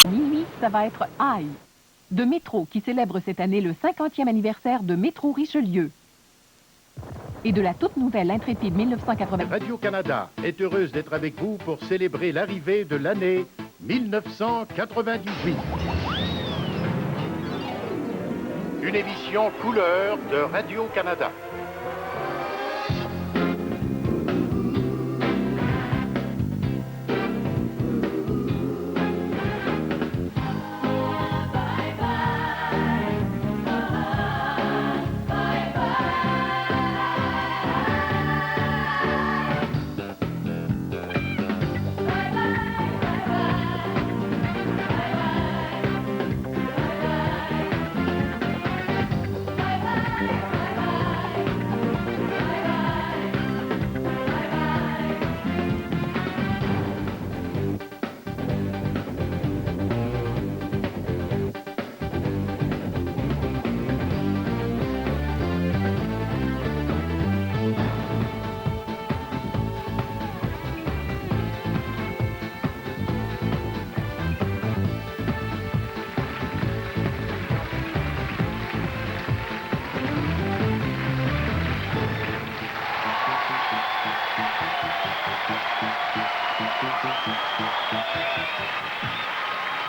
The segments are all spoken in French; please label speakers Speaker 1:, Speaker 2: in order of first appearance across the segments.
Speaker 1: Minuit, ça va être Aïe, de Métro qui célèbre cette année le 50e anniversaire de Métro Richelieu. Et de la toute nouvelle Intrépide 1980.
Speaker 2: Radio-Canada est heureuse d'être avec vous pour célébrer l'arrivée de l'année 1998. Une émission couleur de Radio-Canada.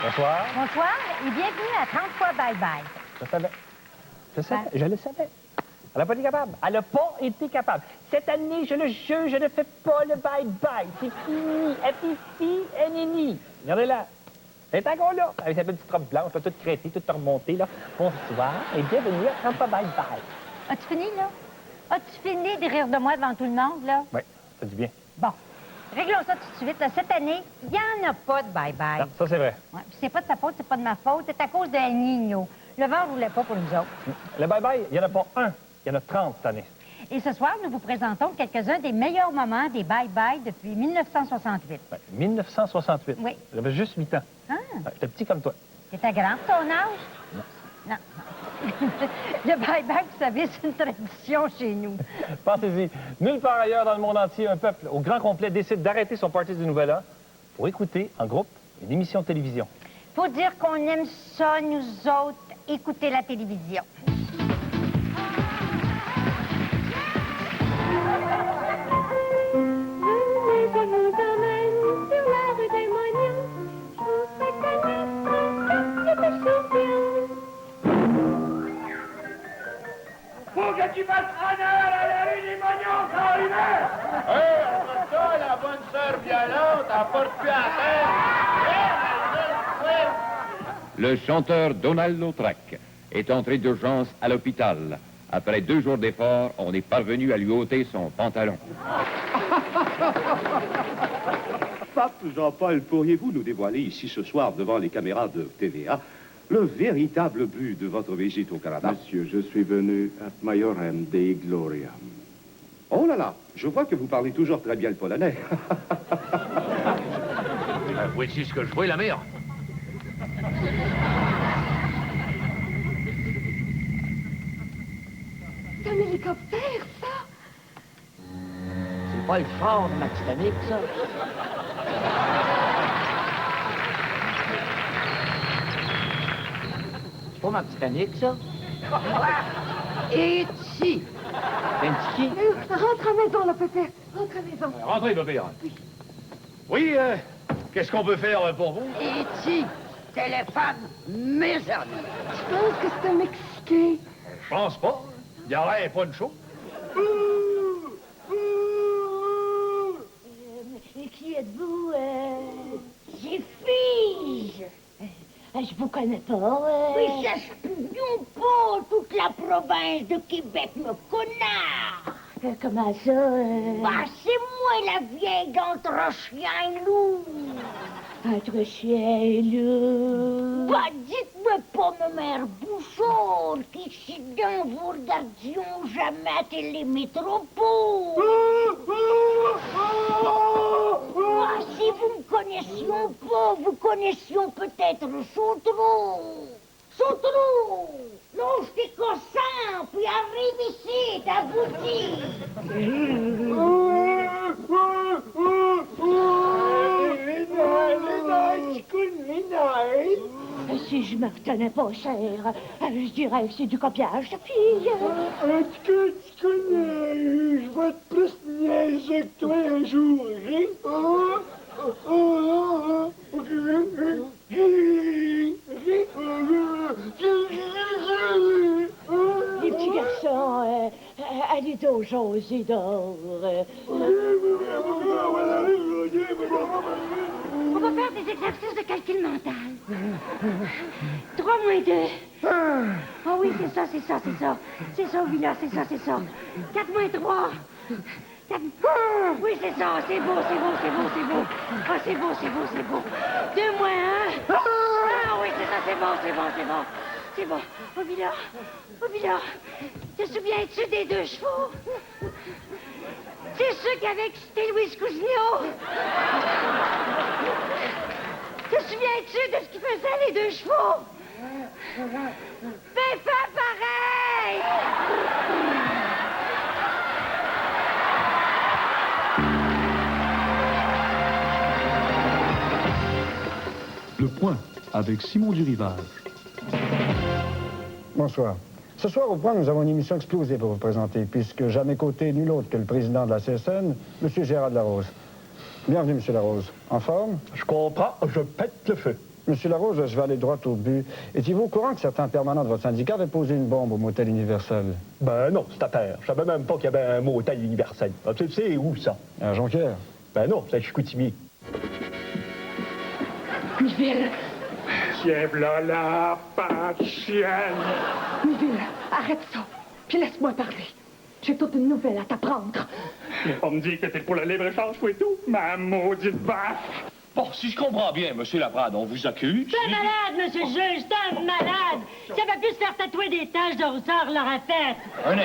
Speaker 3: Bonsoir.
Speaker 4: Bonsoir et bienvenue à 30 fois Bye Bye.
Speaker 3: Je savais. Je le savais. Elle n'a pas été capable. Elle n'a pas été capable. Cette année, je le jure, je ne fais pas le bye-bye. C'est fini. Fifi et Nini. Regardez-la. Elle est encore là, avec sa petite robe blanche, là, toute crêtée, toute remontée. Là. Bonsoir et bienvenue à 30 fois Bye Bye.
Speaker 4: As-tu fini, là? As-tu fini de rire de moi devant tout le monde, là?
Speaker 3: Oui, ça dit bien.
Speaker 4: Bon. Réglons ça tout de suite. Là. Cette année, il n'y en a pas de bye-bye.
Speaker 3: Non, ça, c'est vrai.
Speaker 4: Ouais, puis c'est pas de ta faute, c'est pas de ma faute. C'est à cause de El Niño. Le vent ne roulait pas pour nous autres.
Speaker 3: Le bye-bye, il n'y en a pas un. Il y en a 30 cette année.
Speaker 4: Et ce soir, nous vous présentons quelques-uns des meilleurs moments des bye-bye depuis 1968.
Speaker 3: Ouais, 1968.
Speaker 4: Oui.
Speaker 3: J'avais juste 8 ans.
Speaker 4: Ah,
Speaker 3: Ouais, j'étais petit comme toi.
Speaker 4: t'étais grand pour ton âge? Non. Le bye-bye, vous savez, c'est une tradition chez nous.
Speaker 3: Pensez-y, nulle part ailleurs dans le monde entier, un peuple au grand complet décide d'arrêter son party du Nouvel An pour écouter en groupe une émission de télévision.
Speaker 4: Faut dire qu'on aime ça, nous autres, écouter la télévision.
Speaker 5: Faut que tu fasses honneur à la rue des Mognons, ça l'hiver!
Speaker 2: Après ça, la bonne sœur violente apporte plus à terre.
Speaker 6: Le chanteur Donald Lautrec est entré d'urgence à l'hôpital. Après 2 jours d'efforts, on est parvenu à lui ôter son pantalon.
Speaker 7: Pape Jean-Paul, pourriez-vous nous dévoiler ici ce soir devant les caméras de TVA le véritable but de votre visite au Canada?
Speaker 8: Monsieur, je suis venu ad maiorem Dei Gloriam.
Speaker 7: Oh là là, je vois que vous parlez toujours très bien le polonais.
Speaker 2: Voici ce que je vois, la mère.
Speaker 9: C'est un hélicoptère, ça?
Speaker 10: C'est pas le char de ma Titanic, ça. C'est pas ma Titanic, ça. Et si? Un petit qui?
Speaker 9: Rentre à la maison, là, Pépé. Rentre à la maison.
Speaker 2: Rentrez, Pépère. Oui, qu'est-ce qu'on peut faire pour vous?
Speaker 10: Et si? Téléphone maison.
Speaker 9: Je pense que c'est un Mexicain.
Speaker 2: Je pense pas. Il y aurait pas de chaud.
Speaker 9: Mais qui êtes-vous? J'ai Fige. Je vous connais pas,
Speaker 11: Oui, ça se peut pas. Toute la province de Québec me connaît.
Speaker 9: Comment ça?
Speaker 11: Bah, c'est moi la vieille d'entre chien et loup.
Speaker 9: Entre chien et loup.
Speaker 11: Bah, dites-moi pas, ma mère Bouchard, qu'ici dans vous regardions jamais à Télémétropole. Bah, si vous me connaissions pas, vous connaissions peut-être Sautreau. Sautreau! Non, je consent, puis arrive ici, t'as bouti.
Speaker 9: si je me retenais pas, cher, je dirais que c'est du copiage de fille.
Speaker 5: En tout cas, tu connais, je vais être plus niaiseux que toi un jour,
Speaker 9: Les petits garçons, allez donc jaser dehors.
Speaker 11: On va faire des exercices de calcul mental. 3 moins 2. Ah oui, c'est ça, c'est ça, c'est ça. C'est ça, Villa, c'est ça, c'est ça. 4 moins 3. 4... Oui, c'est ça, c'est beau, c'est beau, c'est beau, c'est beau. Ah, c'est beau, c'est beau, c'est beau. 2 moins 1. Ah oui, c'est ça, c'est bon, c'est bon, c'est bon. C'est bon. Oh, Villa, te souviens-tu des 2 chevaux? C'est ceux qui avaient excité Louis Cousineau. Te souviens-tu de ce qu'ils faisaient, les 2 chevaux? Ben, fais pareil!
Speaker 12: Le Point, avec Simon Durivage.
Speaker 13: Bonsoir. Ce soir, au Point, nous avons une émission explosive pour vous présenter, puisque j'ai à mes côtés nul autre que le président de la CSN, M. Gérard Larose. Bienvenue, M. Larose. En forme?
Speaker 3: Je comprends, je pète le feu.
Speaker 13: M. Larose, je vais aller droit au but. Étiez-vous au courant que certains permanents de votre syndicat avaient posé une bombe au motel universel?
Speaker 3: Ben non, c'est à terre. Je savais même pas qu'il y avait un motel universel. Ah, tu sais où, ça?
Speaker 13: À Jonquière.
Speaker 3: Ben non, c'est à Chicoutimi.
Speaker 9: Miville!
Speaker 5: Tiens, v'là la patte chienne.
Speaker 9: Miville, arrête ça, puis laisse-moi parler. J'ai toute une nouvelle à t'apprendre.
Speaker 5: Mais on me dit que t'es pour le libre-échange, et tout, ma maudite vache.
Speaker 2: Bon, si je comprends bien, monsieur Laprade, on vous accuse.
Speaker 4: T'es malade, monsieur le juge, t'es malade. Si elle avait pu se faire tatouer des taches de rousseur, l'aurait fait.
Speaker 2: Un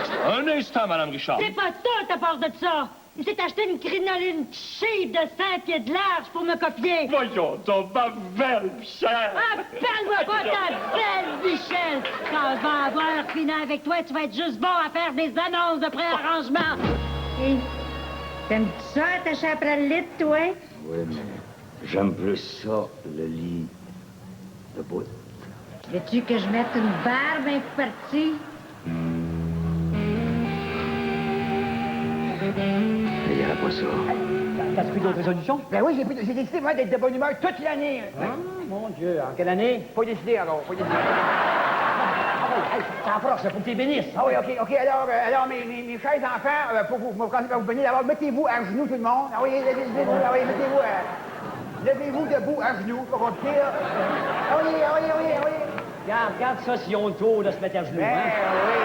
Speaker 2: instant, madame Richard.
Speaker 4: C'est pas tout à part de ça. Il s'est acheté une crinoline cheap de 5 pieds de large pour me copier.
Speaker 5: Voyons donc, ma belle Michel.
Speaker 4: Appelle-moi pas ta belle Michel. Quand je vais avoir fini avec toi, tu vas être juste bon à faire des annonces de préarrangement. Hé, t'aimes-tu ça, attacher après le lit, toi?
Speaker 10: Oui, mais j'aime plus ça, le lit de bout.
Speaker 4: Veux-tu que je mette une barbe un peu partie?
Speaker 10: Il n'y a pas ça.
Speaker 3: T'as pris d'autres résolutions?
Speaker 10: Ben oui, j'ai décidé, moi, d'être de bonne humeur toute l'année.
Speaker 3: Ah, mon Dieu, en quelle année?
Speaker 10: Faut décider, alors, faut décider.
Speaker 3: Ça force, faut que tu bénisses.
Speaker 10: Ah oui, OK. Alors mes chers enfants, pour vous commencer par vous bénir, d'abord, mettez-vous à genoux, tout le monde. Ah oui, mettez-vous, levez-vous debout à genoux, pas compliqué, là. Ah oui.
Speaker 3: Regarde ça, si on le tour de se mettre à genoux,
Speaker 10: Ben
Speaker 3: hein?
Speaker 10: oui, hein?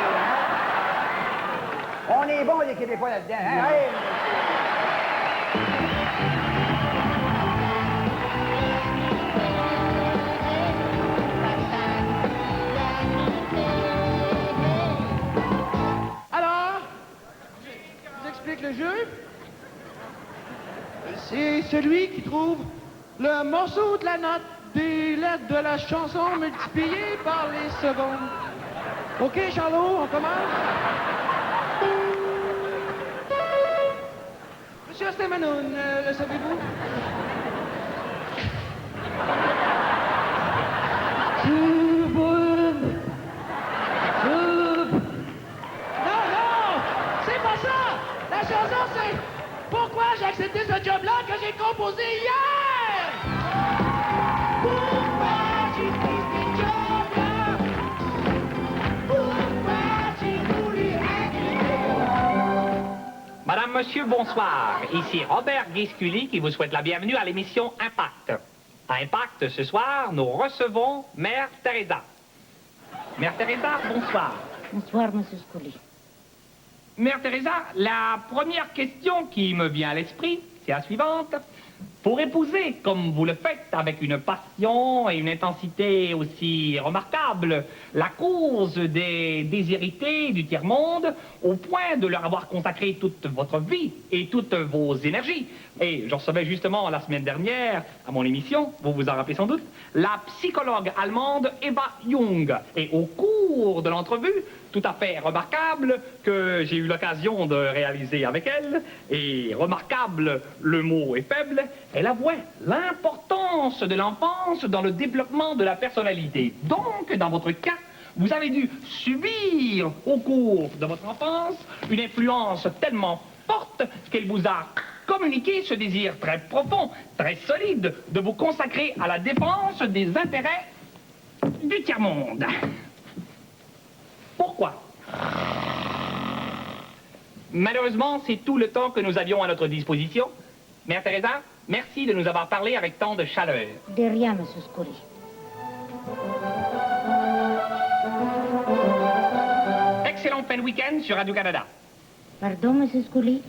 Speaker 10: On est bons, les Québécois, là-dedans, hein? Oui.
Speaker 5: Alors, je vous explique le jeu. C'est celui qui trouve le morceau de la note des lettres de la chanson multipliées par les secondes. OK, Charlot, on commence? Monsieur Stemanoun, le savez-vous? Non, c'est pas ça! La chanson, c'est pourquoi j'ai accepté ce job-là que j'ai composé hier! Pourquoi j'ai pris ce job-là? Pourquoi j'ai voulu être...
Speaker 14: Madame, monsieur, bonsoir. Ici Robert Guisculi qui vous souhaite la bienvenue à l'émission Impact. À Impact, ce soir, nous recevons Mère Teresa. Mère Teresa, bonsoir.
Speaker 4: Bonsoir, monsieur Scully.
Speaker 14: Mère Teresa, la première question qui me vient à l'esprit, c'est la suivante. Pour épouser, comme vous le faites, avec une passion et une intensité aussi remarquables, la cause des déshérités du tiers-monde, au point de leur avoir consacré toute votre vie et toutes vos énergies. Et je recevais justement la semaine dernière, à mon émission, vous vous en rappelez sans doute, la psychologue allemande Eva Jung. Et au cours cours de l'entrevue, tout à fait remarquable, que j'ai eu l'occasion de réaliser avec elle, et remarquable, le mot est faible, elle avouait l'importance de l'enfance dans le développement de la personnalité. Donc, dans votre cas, vous avez dû subir au cours de votre enfance une influence tellement forte qu'elle vous a communiqué ce désir très profond, très solide, de vous consacrer à la défense des intérêts du tiers-monde. Pourquoi? Malheureusement, c'est tout le temps que nous avions à notre disposition. Mère Teresa, merci de nous avoir parlé avec tant de chaleur.
Speaker 11: De rien, monsieur Scully.
Speaker 14: Excellent fin de week-end sur Radio-Canada.
Speaker 11: Pardon, monsieur Scully?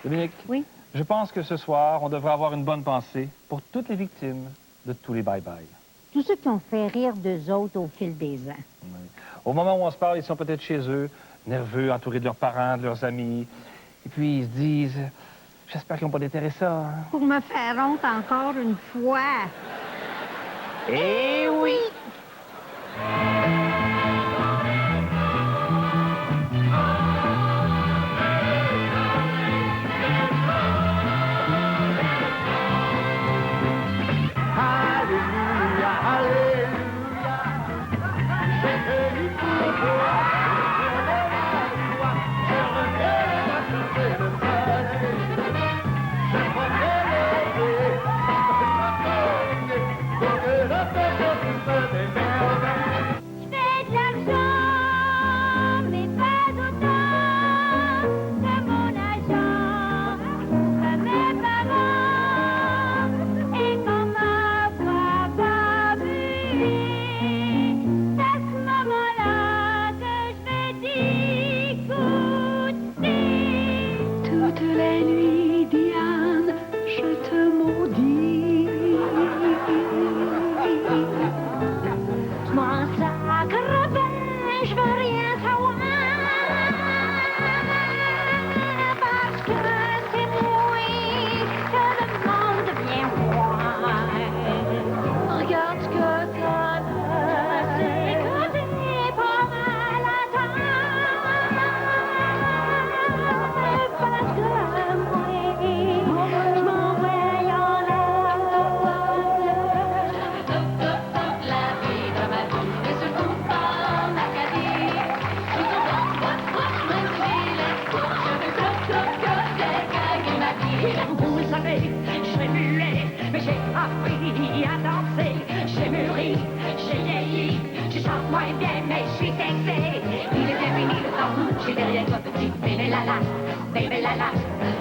Speaker 3: Dominique?
Speaker 11: Oui?
Speaker 3: Je pense que ce soir, on devrait avoir une bonne pensée pour toutes les victimes de tous les bye-bye.
Speaker 11: Tous ceux qui ont fait rire d'eux autres au fil des ans.
Speaker 3: Oui. Au moment où on se parle, ils sont peut-être chez eux, nerveux, entourés de leurs parents, de leurs amis. Et puis, ils se disent, j'espère qu'ils n'ont pas déterré ça. Hein?
Speaker 11: Pour me faire honte encore une fois.
Speaker 3: Eh oui!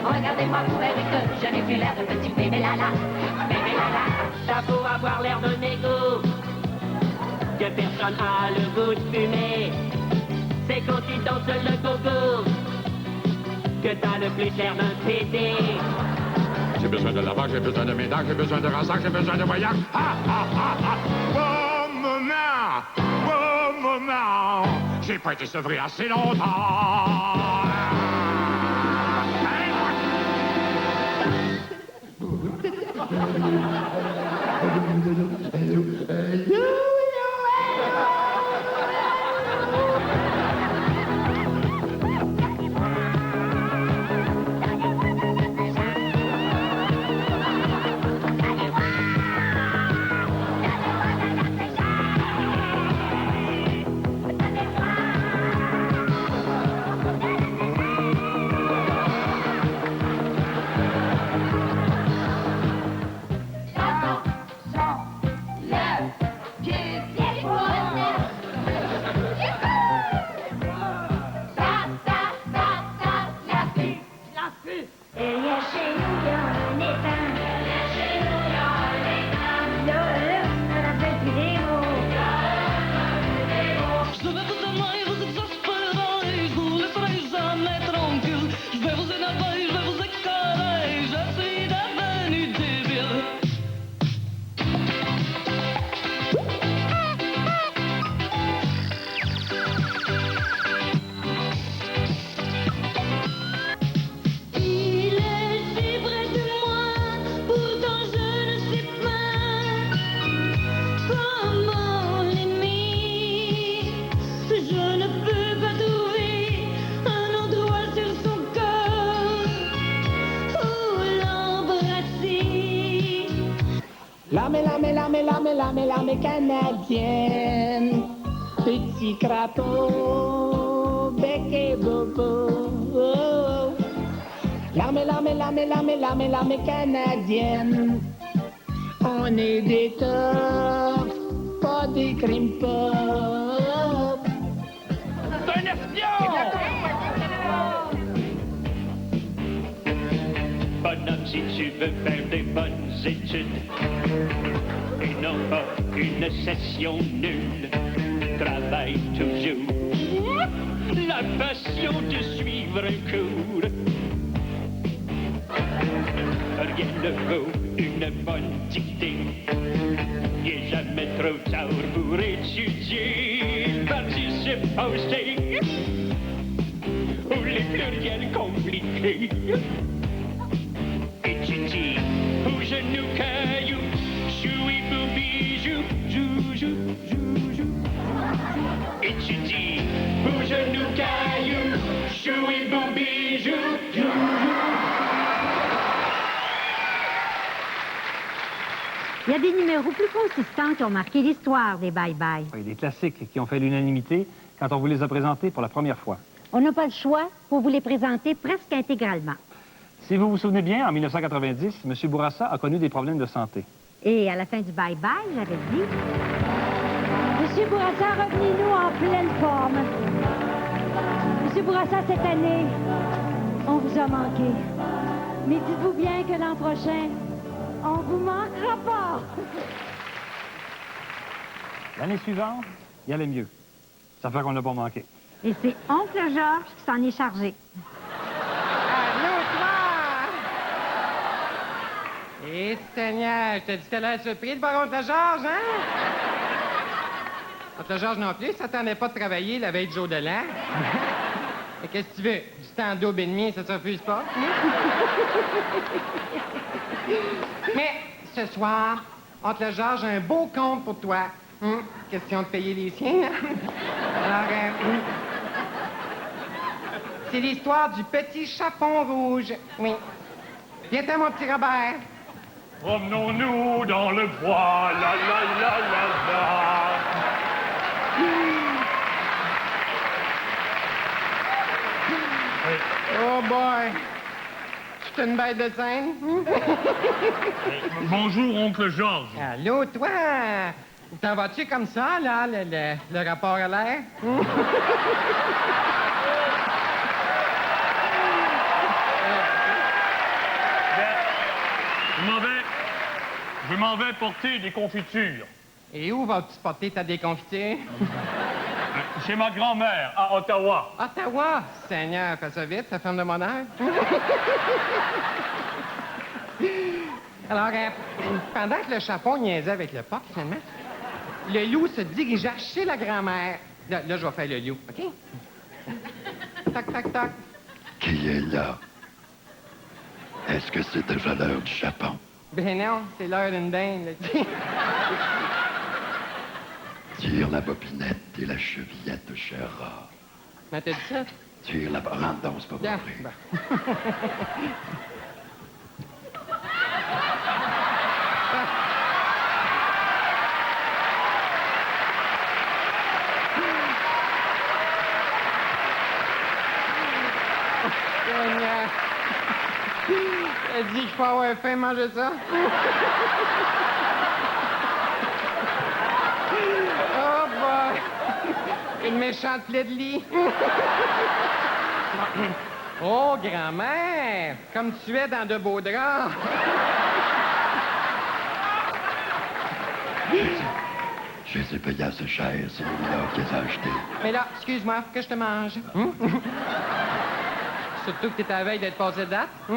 Speaker 15: Regardez-moi prouver que je n'ai plus l'air de petit bébé Lala. Bébé Lala. T'as beau avoir l'air de négo, que personne a le goût de fumer. C'est quand tu danses le gogo que t'as le plus l'air d'un pédé.
Speaker 6: J'ai besoin de lavage, j'ai besoin de ménage, j'ai besoin de rasage, j'ai besoin de voyage. Ah, ah, ah, ah. Oh, maman, j'ai pas été sevré assez longtemps.
Speaker 15: Yeah.
Speaker 16: l'armée canadienne. Petit crapaud, bec et bobo. L'armée canadienne. On est des torts, pas des crimes pas.
Speaker 14: C'est un espion!
Speaker 15: Bonhomme, si tu veux faire des bonnes études et non pas une session nulle, travaille toujours. La passion de suivre un cours. Rien ne vaut une bonne dictée. Il n'est jamais trop tard pour étudier. Participe au C ou les pluriels compliqués. Étudie au genou caillou, choui boubi, jou, jou, jou, jou, jou. Étudie au genou caillou, choui boubi, jou, jou, jou.
Speaker 4: Il y a des numéros plus consistants qui ont marqué l'histoire des bye-bye.
Speaker 3: Oui, des classiques qui ont fait l'unanimité quand on vous les a présentés pour la première fois.
Speaker 4: On n'a pas le choix pour vous les présenter presque intégralement.
Speaker 3: Si vous vous souvenez bien, en 1990, M. Bourassa a connu des problèmes de santé.
Speaker 4: Et à la fin du bye-bye, j'avais dit... Monsieur Bourassa, revenez-nous en pleine forme. Monsieur Bourassa, cette année, on vous a manqué. Mais dites-vous bien que l'an prochain, on vous manquera pas.
Speaker 3: L'année suivante, il allait mieux. Ça fait qu'on n'a pas manqué.
Speaker 4: Et c'est Oncle Georges qui s'en est chargé.
Speaker 5: Eh, Seigneur, je te dis que t'allais être surpris de voir Oncle Georges, hein? Oncle Georges non plus, s'attendait pas de travailler la veille du jour de l'an. Et qu'est-ce que tu veux? Du temps d'aube et demi, ça te refuse pas? Mais ce soir, Oncle Georges a un beau compte pour toi. Question de payer les siens. Alors, c'est l'histoire du petit chapon rouge. Oui. Viens-t'en, mon petit Robert.
Speaker 2: Promenons-nous dans le bois, la la la la la.
Speaker 5: Oh boy! C'est une bête de scène.
Speaker 2: Bonjour, oncle Georges.
Speaker 5: Allô, toi? T'en vas-tu comme ça, là, le rapport à l'air?
Speaker 2: Je m'en vais porter des confitures.
Speaker 5: Et où vas-tu porter ta déconfiture?
Speaker 2: Chez ma grand-mère, à Ottawa.
Speaker 5: Ottawa? Seigneur, fais ça vite, ça ferme de mon heure. Alors, pendant que le chapon niaisait avec le porc, finalement, le loup se dirigea chez la grand-mère. Là, je vais faire le loup, OK? Tac, tac, tac.
Speaker 17: Qui est là? Est-ce que c'est déjà l'heure du chapon?
Speaker 5: Ben non, c'est l'heure d'une dinde, là.
Speaker 17: Tire la bobinette et la chevillette, cher rat.
Speaker 5: Mais t'as dit ça?
Speaker 17: Tire la... Rentre donc, c'est pas
Speaker 5: Bien.
Speaker 17: vrai.
Speaker 5: Bon. Elle dit qu'il faut avoir faim, manger ça. Oh boy! Une méchante plaie de lit. Oh, grand-mère! Comme tu es dans de beaux draps.
Speaker 17: Je les ai payés assez cher, c'est lui-là qui les a achetés.
Speaker 5: Mais là, excuse-moi, faut que je te mange. Surtout que t'es à la veille d'être passé de date. Mais,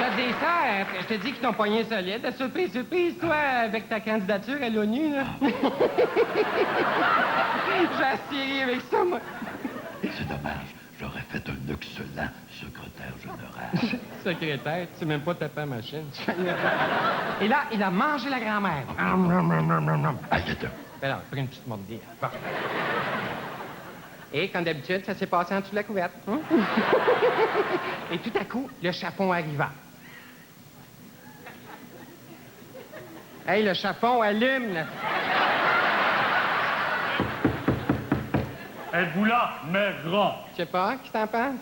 Speaker 5: le dessert, je te dis qu'ils t'ont poigné solide. Surprise, surprise, toi, avec ta candidature à l'ONU, là. J'ai aspiré avec ça, moi.
Speaker 17: C'est dommage, j'aurais fait un excellent secrétaire général.
Speaker 5: Secrétaire, tu sais même pas taper à la machine. Et là, il a mangé la grand-mère.
Speaker 17: Aïe, attends.
Speaker 5: Ben là, pris une petite mordée. Bon. Et comme d'habitude, ça s'est passé en dessous de la couverte. Hein? Et tout à coup, le chapon arriva. Hey, le chapon allume, là.
Speaker 2: Êtes-vous là, mère grand?
Speaker 5: Je sais pas, qui t'en pense?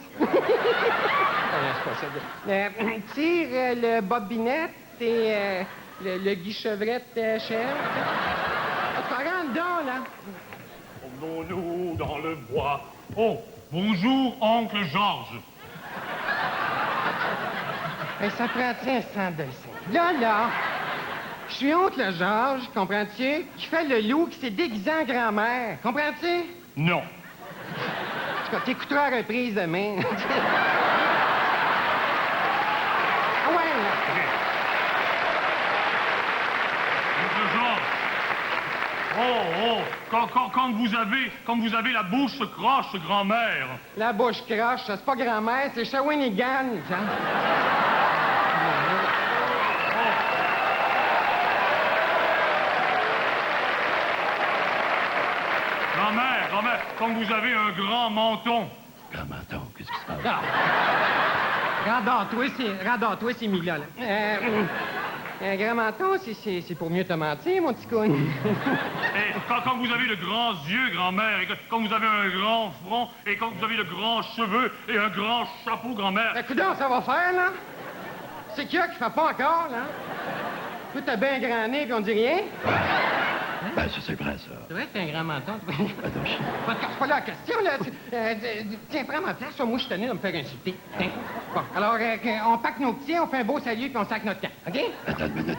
Speaker 5: Tire le bobinette et le guichevrette chèvre. Rentre donc, là.
Speaker 2: Promenons-nous dans le bois. Oh, bonjour, oncle Georges.
Speaker 5: Et ça prend-tu un sang de sang? Là, je suis oncle Georges, comprends-tu? Qui fait le loup qui s'est déguisé en grand-mère. Comprends-tu?
Speaker 2: Non.
Speaker 5: En tout cas, t'écouteras la reprise demain. Ah ouais, là.
Speaker 2: Oncle Georges. Quand vous avez la bouche croche, grand-mère.
Speaker 5: La bouche croche, c'est pas grand-mère, c'est Shawinigan, ça.
Speaker 2: Grand-mère, quand vous avez un grand menton.
Speaker 17: Grand menton, qu'est-ce qui se passe?
Speaker 5: Radar-toi, c'est Mila, là. Un grand menton, c'est pour mieux te mentir, mon petit cogne.
Speaker 2: Et quand vous avez de grands yeux, grand-mère, et quand vous avez un grand front, et quand vous avez de grands cheveux et un grand chapeau, grand-mère.
Speaker 5: Écoute, ça va faire, là? C'est qui fait pas encore, là? Toi, t'as bien grand nez, puis on dit rien?
Speaker 17: Ben, ça, c'est vrai, ça.
Speaker 5: C'est vrai que t'as un grand menton. C'est pas la question, là. Tiens, prends ma place. Moi, je suis tenu de me faire insulter. Tiens. Bon, alors, on pack nos petits, on fait un beau salut, puis on sac notre camp, OK?
Speaker 17: Attends une minute.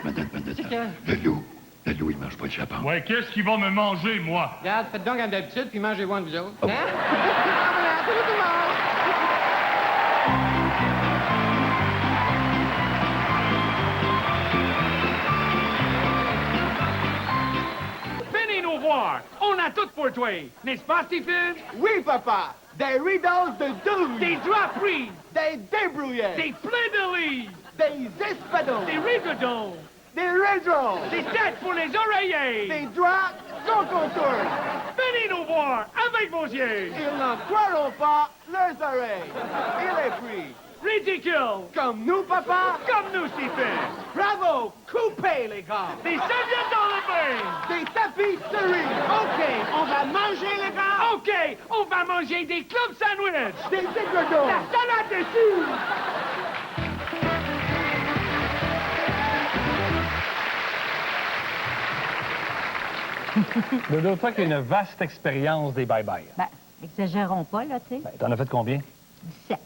Speaker 5: C'est que...
Speaker 17: Le loup, il mange pas le chapon.
Speaker 2: Ouais, qu'est-ce qu'il va me manger, moi?
Speaker 5: Regarde, faites donc comme d'habitude, puis mangez-vous entre vous autres. Hein? Voilà, tout le monde!
Speaker 18: On a tout pour toi, n'est-ce pas, Stephen?
Speaker 10: Oui, papa. Des rideaux de douze.
Speaker 18: Des draperies.
Speaker 10: Des débrouillés.
Speaker 18: Des fleurs-de-lis.
Speaker 10: Des espadons.
Speaker 18: Des rigodons.
Speaker 10: Des réseaux.
Speaker 18: Des têtes pour les oreillers.
Speaker 10: Des draps sans contour.
Speaker 18: Venez nous voir avec vos yeux.
Speaker 10: Ils n'en croiront pas leurs oreilles. Et les prix.
Speaker 18: Ridicule.
Speaker 10: Comme nous, papa.
Speaker 18: Comme nous, Stephen.
Speaker 10: Bravo. Coupez, les gars.
Speaker 18: Des serviettes dans le bain.
Speaker 10: Des tapis cerises. OK, on va manger, les gars.
Speaker 18: OK, on va manger des clubs sandwich.
Speaker 10: Des égredons.
Speaker 18: La salade dessus.
Speaker 3: Dodo, toi qui as une vaste expérience des bye-bye.
Speaker 4: Ben, exagérons pas, là, tu sais.
Speaker 3: Ben, t'en as fait combien?
Speaker 4: 17.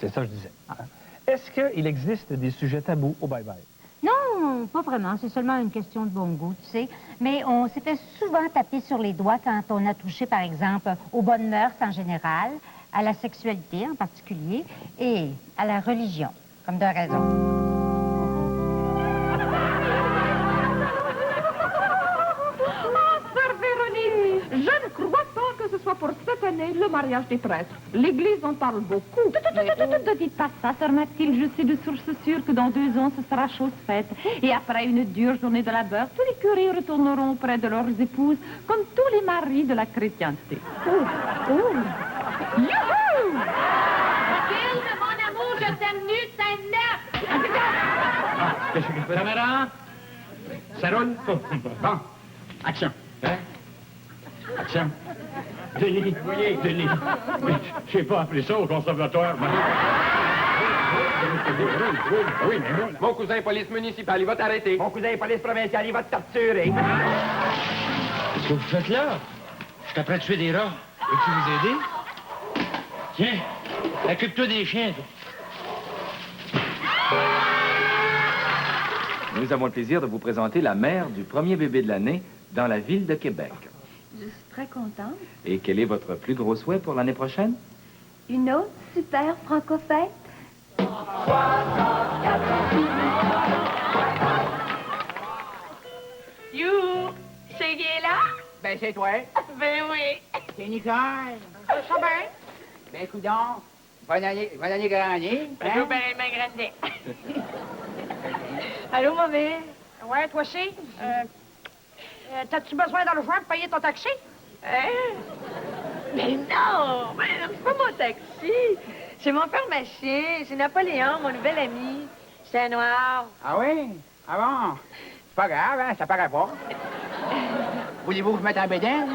Speaker 3: C'est ça que je disais. Hein? Est-ce qu'il existe des sujets tabous au bye-bye?
Speaker 4: Non, pas vraiment. C'est seulement une question de bon goût, tu sais. Mais on s'est fait souvent taper sur les doigts quand on a touché, par exemple, aux bonnes mœurs en général, à la sexualité en particulier, et à la religion, comme de raison.
Speaker 1: Je ne crois pas que ce soit pour cette année le mariage des prêtres. L'Église en parle beaucoup. Ne dites pas ça, sœur Mathilde. Je sais de source sûre que dans 2 ans, ce sera chose faite. Et après une dure journée de labeur, tous les curés retourneront auprès de leurs épouses, comme tous les maris de la chrétienté. Youhou!
Speaker 11: Mathilde, mon amour, je t'aime nu, t'es neuf.
Speaker 14: Caméra. Ça roule? Bon. Action. Hein? Action. Denis. Oui, Denis. Oui, je sais pas appeler ça au conservatoire. Oui, mais bon.
Speaker 5: Mon cousin police municipale, il va t'arrêter.
Speaker 10: Mon cousin police provinciale, il va te torturer.
Speaker 14: Qu'est-ce que vous faites là? Je suis après de tuer des rats. Veux-tu vous aider? Tiens, occupe-toi des chiens, toi.
Speaker 19: Nous avons le plaisir de vous présenter la mère du premier bébé de l'année dans la ville de Québec.
Speaker 20: Je suis très contente.
Speaker 19: Et quel est votre plus gros souhait pour l'année prochaine?
Speaker 20: Une autre super franco-fête.
Speaker 11: You, c'est qui est là?
Speaker 10: Ben, c'est toi.
Speaker 11: Ben oui.
Speaker 10: C'est Nicole. Ça va bien? Ben, coudonc. Bonne année grandie.
Speaker 11: Allô, ben, ma grande. Allô, ma mère? Ouais, toi aussi? T'as-tu besoin d'argent pour payer ton taxi? Hein?
Speaker 9: Mais non! C'est pas mon taxi. C'est mon père machin. C'est Napoléon, mon nouvel ami. C'est un noir.
Speaker 10: Ah oui? Ah bon? C'est pas grave, hein? Ça paraît pas. Voulez-vous que je mette un bédin?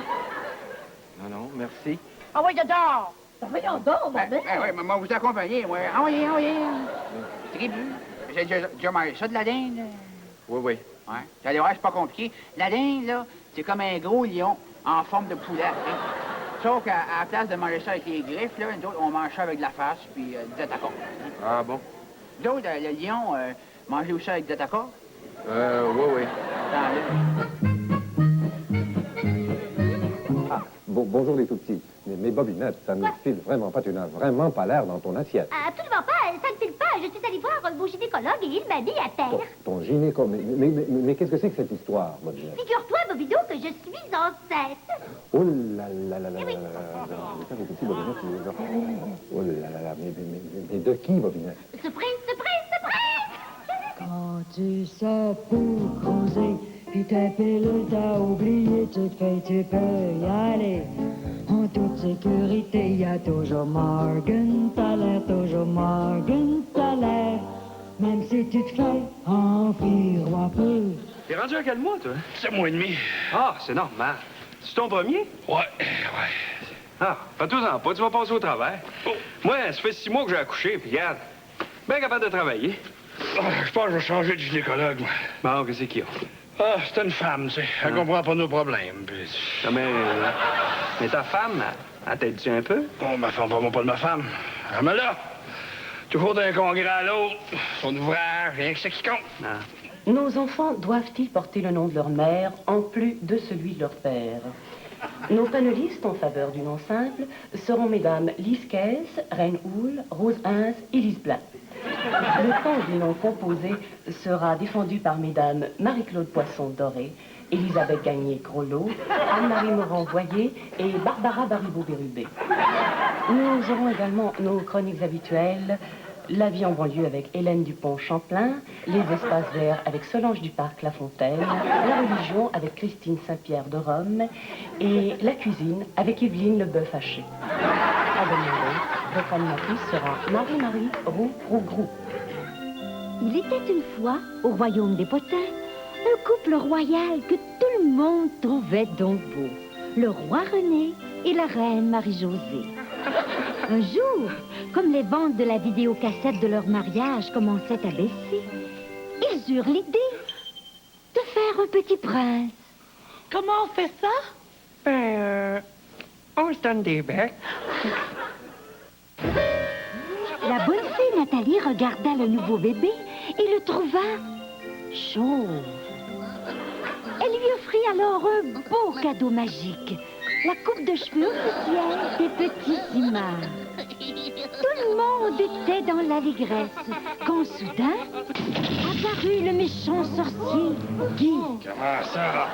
Speaker 19: Non, non, merci.
Speaker 9: Ah oui, j'adore! Voyons donc, bordel!
Speaker 10: Oui, mais moi, vous accompagner, moi. Ah oui, ah oui. Tribu. J'ai déjà mangé ça de la dinde.
Speaker 19: Oui, oui.
Speaker 10: Ouais. Vous allez voir, c'est pas compliqué. La dinde, là, c'est comme un gros lion en forme de poulet. Hein? Sauf qu'à la place de manger ça avec les griffes, là, nous autres, on mange ça avec de la face puis des attaquants.
Speaker 19: Ah bon?
Speaker 10: Nous autres, le lion, mangez-vous ça avec des attaquants?
Speaker 19: Oui, oui.
Speaker 21: Ah, bonjour les tout-petits. Mais Bobinette, ça ne file vraiment pas. Tu n'as vraiment pas l'air dans ton assiette.
Speaker 11: Absolument pas, ça ne file pas. Je suis allée voir mon gynécologue et il m'a mis à terre.
Speaker 21: Ton gynéco... Mais qu'est-ce que c'est que cette histoire, Bobinette?
Speaker 11: Figure-toi, Bobido, que je suis enceinte.
Speaker 21: Oh là là là là là là là là. Les petits Bobinette, oh là là là. Mais de qui, Bobinette?
Speaker 11: Surprise, surprise, surprise!
Speaker 4: Quand tu sais pour creuser, puis ta pilule t'a oublié, tu peux y aller. En toute sécurité, y a toujours Morgan Thaler, toujours Morgan Thaler. Même si tu te fais enfuir un peu.
Speaker 22: T'es rendu à quel mois, toi? 7 mois et demi. Ah, c'est normal. C'est ton premier? Ouais. Ah, fais-toi-en pas, tu vas passer au travers. Oh. Moi, ça fait 6 mois que j'ai accouché, puis regarde, bien capable de travailler. Je pense que je vais changer de gynécologue, moi. Bon, qu'est-ce qu'il y a? Ah, c'est une femme, tu sais. Elle comprend pas nos problèmes. Puis... Mais ta femme, elle t'aide-tu un peu? Oh, ma femme, parle-moi pas de ma femme. Elle me l'a. Toujours d'un congrès à l'autre. Son ouvrage, rien que ça qui compte. Ah.
Speaker 23: Nos enfants doivent-ils porter le nom de leur mère en plus de celui de leur père? Nos panélistes en faveur du nom simple seront mesdames Lise Kess, Reine Houle, Rose Hins et Lise Blanc. Le temps du nom composé sera défendu par mesdames Marie-Claude Poisson-Doré, Elisabeth Gagné-Grolot, Anne-Marie Moran-Voyer et Barbara Baribeau-Bérubé. Nous aurons également nos chroniques habituelles, La vie en banlieue avec Hélène Dupont-Champlain, Les espaces verts avec Solange Duparc-La Fontaine, La religion avec Christine Saint-Pierre de Rome et La cuisine avec Evelyne Leboeuf Haché. À demander, votre animatrice sera Marie-Marie Roux-Roux-Grou.
Speaker 11: Il était une fois, au royaume des potins, un couple royal que tout le monde trouvait donc beau. Le roi René et la reine Marie-Josée. Un jour, comme les ventes de la vidéocassette de leur mariage commençaient à baisser, ils eurent l'idée de faire un petit prince.
Speaker 5: Comment on fait ça? Ben, on se donne des becs.
Speaker 11: La bonne fée Nathalie regarda le nouveau bébé et le trouva chauve. Elle lui offrit alors un beau cadeau magique, la coupe de cheveux officielle des petits Simard. Tout le monde était dans l'allégresse, quand soudain apparut le méchant sorcier, Guy.
Speaker 22: Comment ça?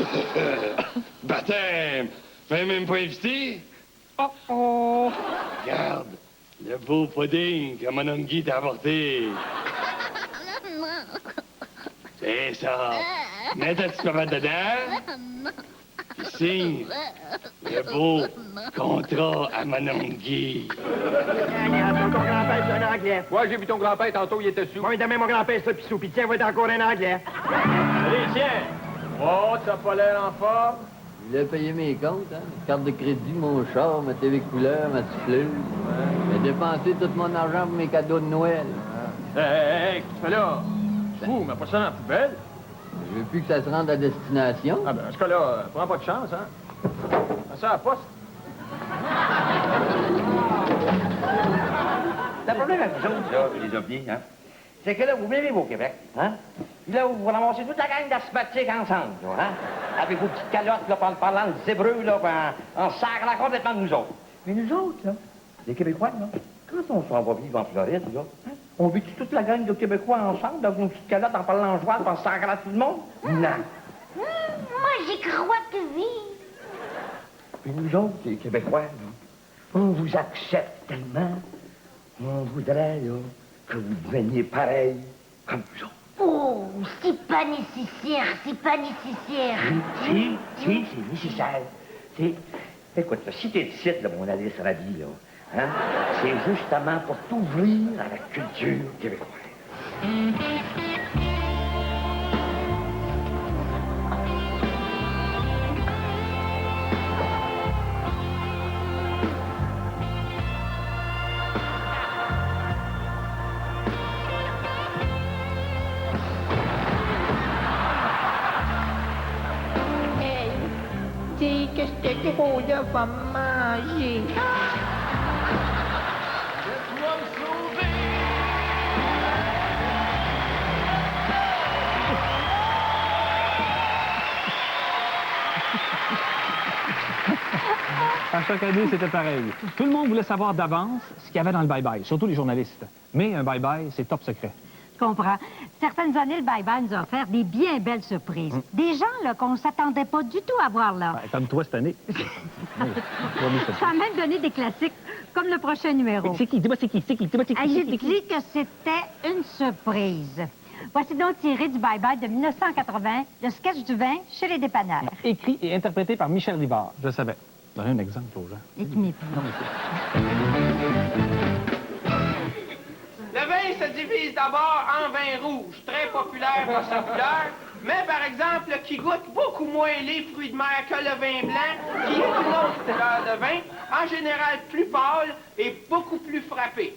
Speaker 22: Baptême! Même pas invité? Oh! Regarde, le beau pudding que mon homme Guy t'a apporté. C'est ça. Mets ta petite cravate dedans. Puis signe le beau contrat à mon homme Guy.
Speaker 10: Ton grand-père, c'est un Anglais.
Speaker 19: Ouais, j'ai vu ton grand-père tantôt, il était sous.
Speaker 10: Moi, demain, mon grand-père, c'est pis sous. Puis tiens, va être encore un Anglais.
Speaker 19: Allez, tiens! Oh, t'as pas l'air en forme?
Speaker 24: Je voulais payer mes comptes, hein. Carte de crédit, mon char, ma TV couleur, ma souffleuse. J'ai dépensé tout mon argent pour mes cadeaux de Noël.
Speaker 19: Hey, qu'est-ce que tu fais là? Fou, mets pas ça dans la poubelle.
Speaker 24: Je veux plus que ça se rende à destination.
Speaker 19: Ah ben, dans ce cas-là, prends pas de chance, hein. Mets ça à la poste.
Speaker 25: Le problème avec vous autres, là, les ovnis, hein, c'est que là, vous venez au Québec, hein, puis là, vous ramassez toute la gang d'asthmatiques ensemble, là, hein, avec vos petites calottes, là, parlant de zébreux, là, en sacrant complètement de nous autres. Mais nous autres, là, les Québécois, là, quand on s'en va vivre en Floride, là, hein, on vit toute la gang de Québécois ensemble, dans nos petites calottes, en parlant en joie, en sacrant tout le monde? Non.
Speaker 11: Moi, j'y crois que oui.
Speaker 25: Puis nous autres, les Québécois, là, on vous accepte tellement, on voudrait, là, que vous deveniez pareil comme nous autres.
Speaker 11: Oh, c'est pas nécessaire, c'est pas nécessaire.
Speaker 25: Si, c'est nécessaire. Écoute, là, si t'es ici, là, mon Alice Ravi, là, hein, c'est justement pour t'ouvrir à la culture québécoise.
Speaker 16: Hey, dis que c'était trop de pas manger.
Speaker 18: Laisse-moi me sauver.
Speaker 3: À chaque année, c'était pareil. Tout le monde voulait savoir d'avance ce qu'il y avait dans le bye-bye, surtout les journalistes. Mais un bye-bye, c'est top secret.
Speaker 4: Je comprends. Certaines années, le bye-bye nous a offert des bien belles surprises. Des gens là qu'on ne s'attendait pas du tout à voir là.
Speaker 3: Ben, comme toi cette année.
Speaker 4: Ça a même donné des classiques, comme le prochain numéro.
Speaker 3: C'est qui? Dis-moi c'est qui? Dis-moi c'est qui?
Speaker 4: J'ai dit que c'était une surprise. Voici donc tiré du bye-bye de 1980, le sketch du vin chez les dépanneurs.
Speaker 3: Écrit et interprété par Michel Rivard. Je savais. Donner un exemple aux gens.
Speaker 4: Et qui n'est plus.
Speaker 3: Non, mais
Speaker 5: Le vin se divise d'abord en vin rouge, très populaire par sa couleur, mais par exemple qui goûte beaucoup moins les fruits de mer que le vin blanc, qui est une autre couleur de vin, en général plus pâle et beaucoup plus frappé.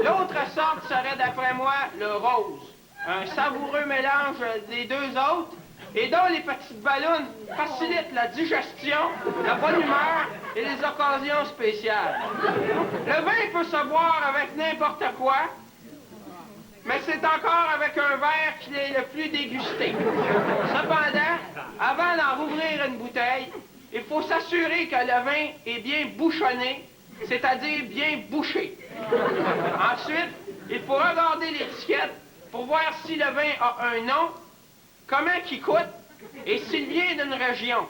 Speaker 5: L'autre sorte serait d'après moi le rose, un savoureux mélange des deux autres, et dont les petites ballons facilitent la digestion, la bonne humeur et les occasions spéciales. Le vin peut se boire avec n'importe quoi, mais c'est encore avec un verre qu'il est le plus dégusté. Cependant, avant d'en rouvrir une bouteille, il faut s'assurer que le vin est bien bouchonné, c'est-à-dire bien bouché. Ensuite, il faut regarder l'étiquette pour voir si le vin a un nom, comment qu'il coûte et s'il vient d'une région.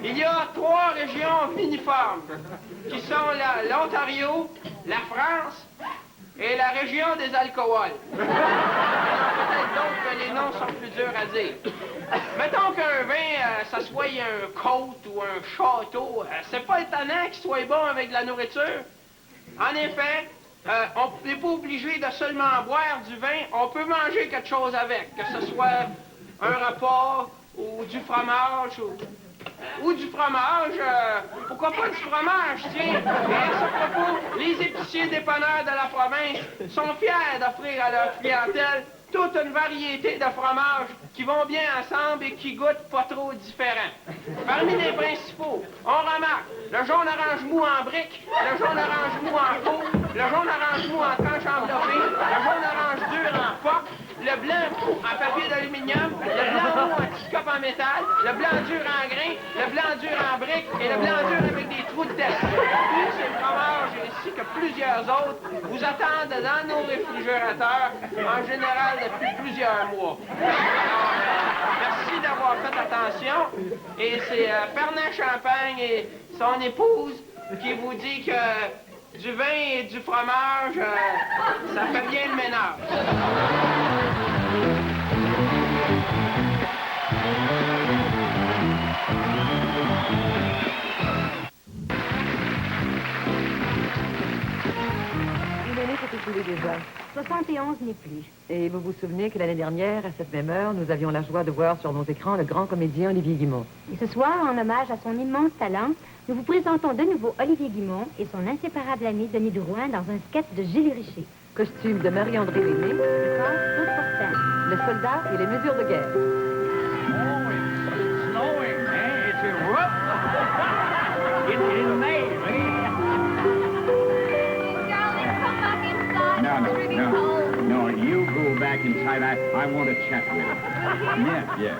Speaker 5: Il y a 3 régions viniformes, qui sont l'Ontario, la France et la région des alcools. Peut-être donc que les noms sont plus durs à dire. Mettons qu'un vin, ça soit un côte ou un château, c'est pas étonnant qu'il soit bon avec de la nourriture. En effet, on n'est pas obligé de seulement boire du vin, on peut manger quelque chose avec, que ce soit un repas ou du fromage ou du fromage. Pourquoi pas du fromage, tiens? Et à ce propos, les épiciers dépanneurs de la province sont fiers d'offrir à leur clientèle toute une variété de fromages qui vont bien ensemble et qui goûtent pas trop différents. Parmi les principaux, on remarque le jaune orange mou en brique, le jaune orange mou en pot, le jaune orange mou en tranche enveloppée, le jaune orange dur en poque, le blanc en papier d'aluminium, le blanc mou en petit cop en métal, le blanc dur en grain, le blanc dur en brique et le blanc dur avec des trous de tête. Tous ces fromages ainsi que plusieurs autres vous attendent dans nos réfrigérateurs, en général depuis plusieurs mois. Alors, merci d'avoir fait attention. Et c'est Fernand Champagne et son épouse qui vous dit que du vin et du fromage, ça fait bien le ménage.
Speaker 9: Une année s'est écoulée déjà.
Speaker 4: 71 n'est plus.
Speaker 9: Et vous vous souvenez que l'année dernière, à cette même heure, nous avions la joie de voir sur nos écrans le grand comédien Olivier Guimond.
Speaker 6: Et ce soir, en hommage à son immense talent, nous vous présentons de nouveau Olivier Guimond et son inséparable ami Denis Drouin dans un sketch de Gilles Richer.
Speaker 9: Costume de Marie-André Léné,
Speaker 6: Décor Claude Fortin.
Speaker 9: le soldat et les mesures de guerre.
Speaker 18: Snowing, man. It's a rough. In May,
Speaker 10: No, you go back inside. I want to chat with him. Yes.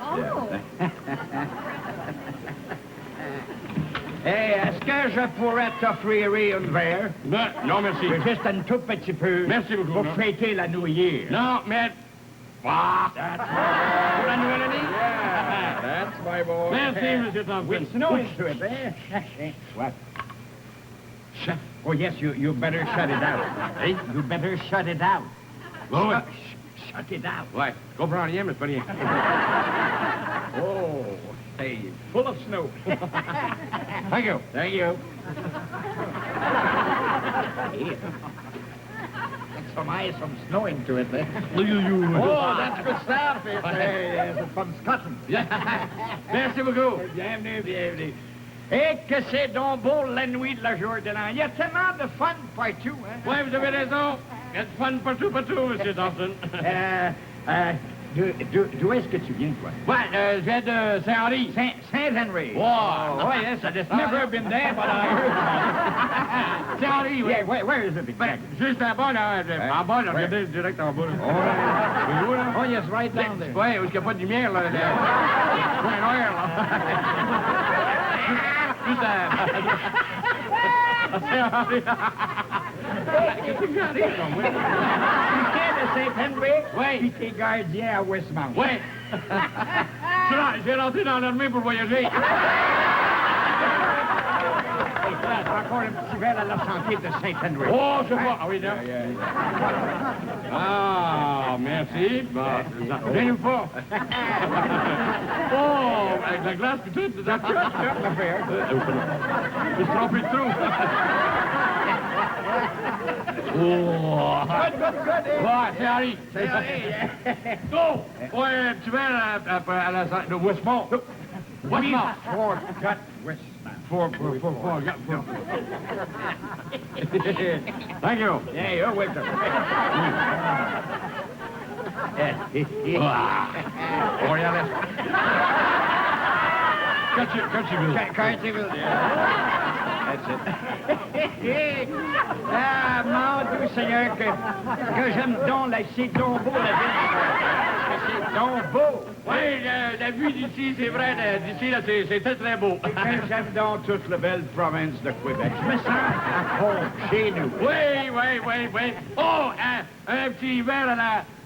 Speaker 10: Hey, est-ce que je pourrais t'offrir un verre?
Speaker 18: Non, merci.
Speaker 10: Juste un tout petit peu.
Speaker 18: Merci beaucoup.
Speaker 10: Pour fêter la nouillère.
Speaker 18: Non, mais... Ah,
Speaker 10: Pour la nouvelle année?
Speaker 18: Yeah,
Speaker 10: that's my boy.
Speaker 18: Merci, M. Thompson.
Speaker 10: With snow into it, eh? What? Shut. Oh, yes, you better shut it out. Hey? You better shut it out.
Speaker 18: Bon,
Speaker 10: Shut it out.
Speaker 18: ouais. Je comprends rien, mais c'est pas rien.
Speaker 10: Oh.
Speaker 18: Hey, full of snow.
Speaker 5: Thank you.
Speaker 18: Thank you. Some ice, some snow into it, eh? Oh, that's good stuff. It's from Scotland. Merci beaucoup. Bienvenue, bienvenue. Et que c'est donc beau la nuit de la Jordan. Il y a tellement de fun partout, hein?
Speaker 2: Oui, vous avez raison. Il y a du fun partout, M. Thompson.
Speaker 18: D'où est-ce que tu viens, toi?
Speaker 2: Ouais, je viens de Saint-Henri.
Speaker 18: Saint-Henry.
Speaker 2: Wow.
Speaker 18: Oh, yes, I just never been there, but I heard.
Speaker 2: Saint-Henri, oui.
Speaker 18: Yeah, where is it?
Speaker 2: Ben, juste en bas, là. En bas, là. Regardez, direct en bas. Là.
Speaker 18: Oh, yes, right down there.
Speaker 2: Oui, où il n'y a pas de lumière, là. Point noir, là. Juste à Saint-Henri.
Speaker 18: Qu'est-ce que tu arrives, là, oui? Tu viens de Saint-Henry?
Speaker 2: Oui.
Speaker 18: Puis t'es gardien à Westmount.
Speaker 2: Oui. J'ai rentré dans l'armée pour voyager.
Speaker 18: Encore un petit verre à la santé de Saint-Henry.
Speaker 2: Oh, je vois. Ah oui, là. Ah, merci. Bon, gênez-vous pas. Oh, avec la glace et tout, c'est ça. Je suis trompé de trou. Oh. Ouais, c'est Harry. Oh! Ouais, un petit verre à la de Westmont. Westmont.
Speaker 18: Forgot Westmount.
Speaker 2: Thank you.
Speaker 18: Yeah, you're welcome.
Speaker 2: Oriental.
Speaker 18: Cartierville. That's it. Ah, mon Dieu Seigneur, que j'aime donc, c'est donc beau, la ville. C'est donc beau.
Speaker 2: Oui, la vue d'ici, c'est vrai, d'ici, là, c'est très, très beau.
Speaker 18: Et j'aime donc toute la belle province de Québec. Je me sens à home chez nous.
Speaker 2: Oui. Oh, un petit verre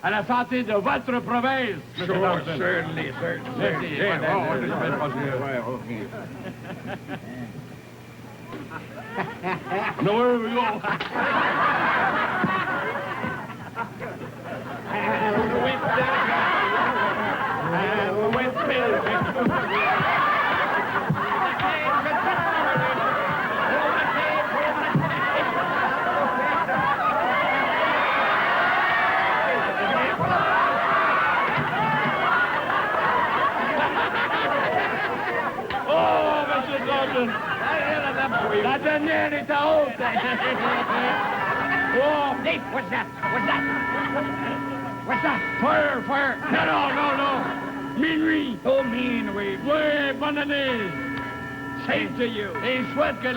Speaker 2: à la santé de votre province.
Speaker 18: Sure, certainly.
Speaker 2: Merci. No, where we go? Oh, Mr. Dawson. La dernière est en haut. Oh,
Speaker 18: Nate, what's that? What's that?
Speaker 2: Fire. Non. Minuit.
Speaker 18: Oh, minuit.
Speaker 2: Oui, bonne année.
Speaker 18: Same to you.
Speaker 2: Et je souhaite que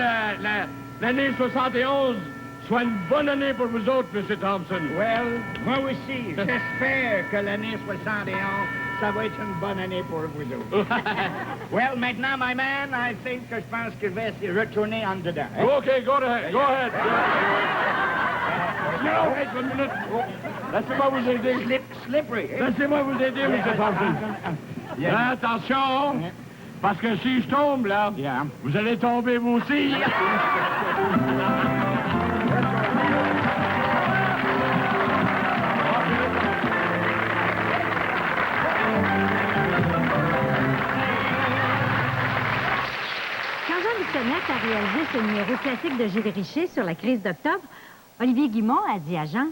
Speaker 2: l'année 71 soit une bonne année pour vous autres, M. Thompson.
Speaker 18: Well, moi aussi, j'espère que l'année 71, ça va être une bonne année pour vous autres. Well, maintenant, my man, I think que je pense que je vais retourner en dedans. Hein?
Speaker 2: OK, go ahead. No, wait one minute. Laissez-moi vous aider.
Speaker 18: Slippery.
Speaker 2: Laissez-moi vous aider, M. Thompson. Attention, parce que si je tombe, là, vous allez tomber vous aussi.
Speaker 6: A réalisé ce numéro classique de Gilles Richer sur la crise d'octobre, Olivier Guimond a dit à Jean,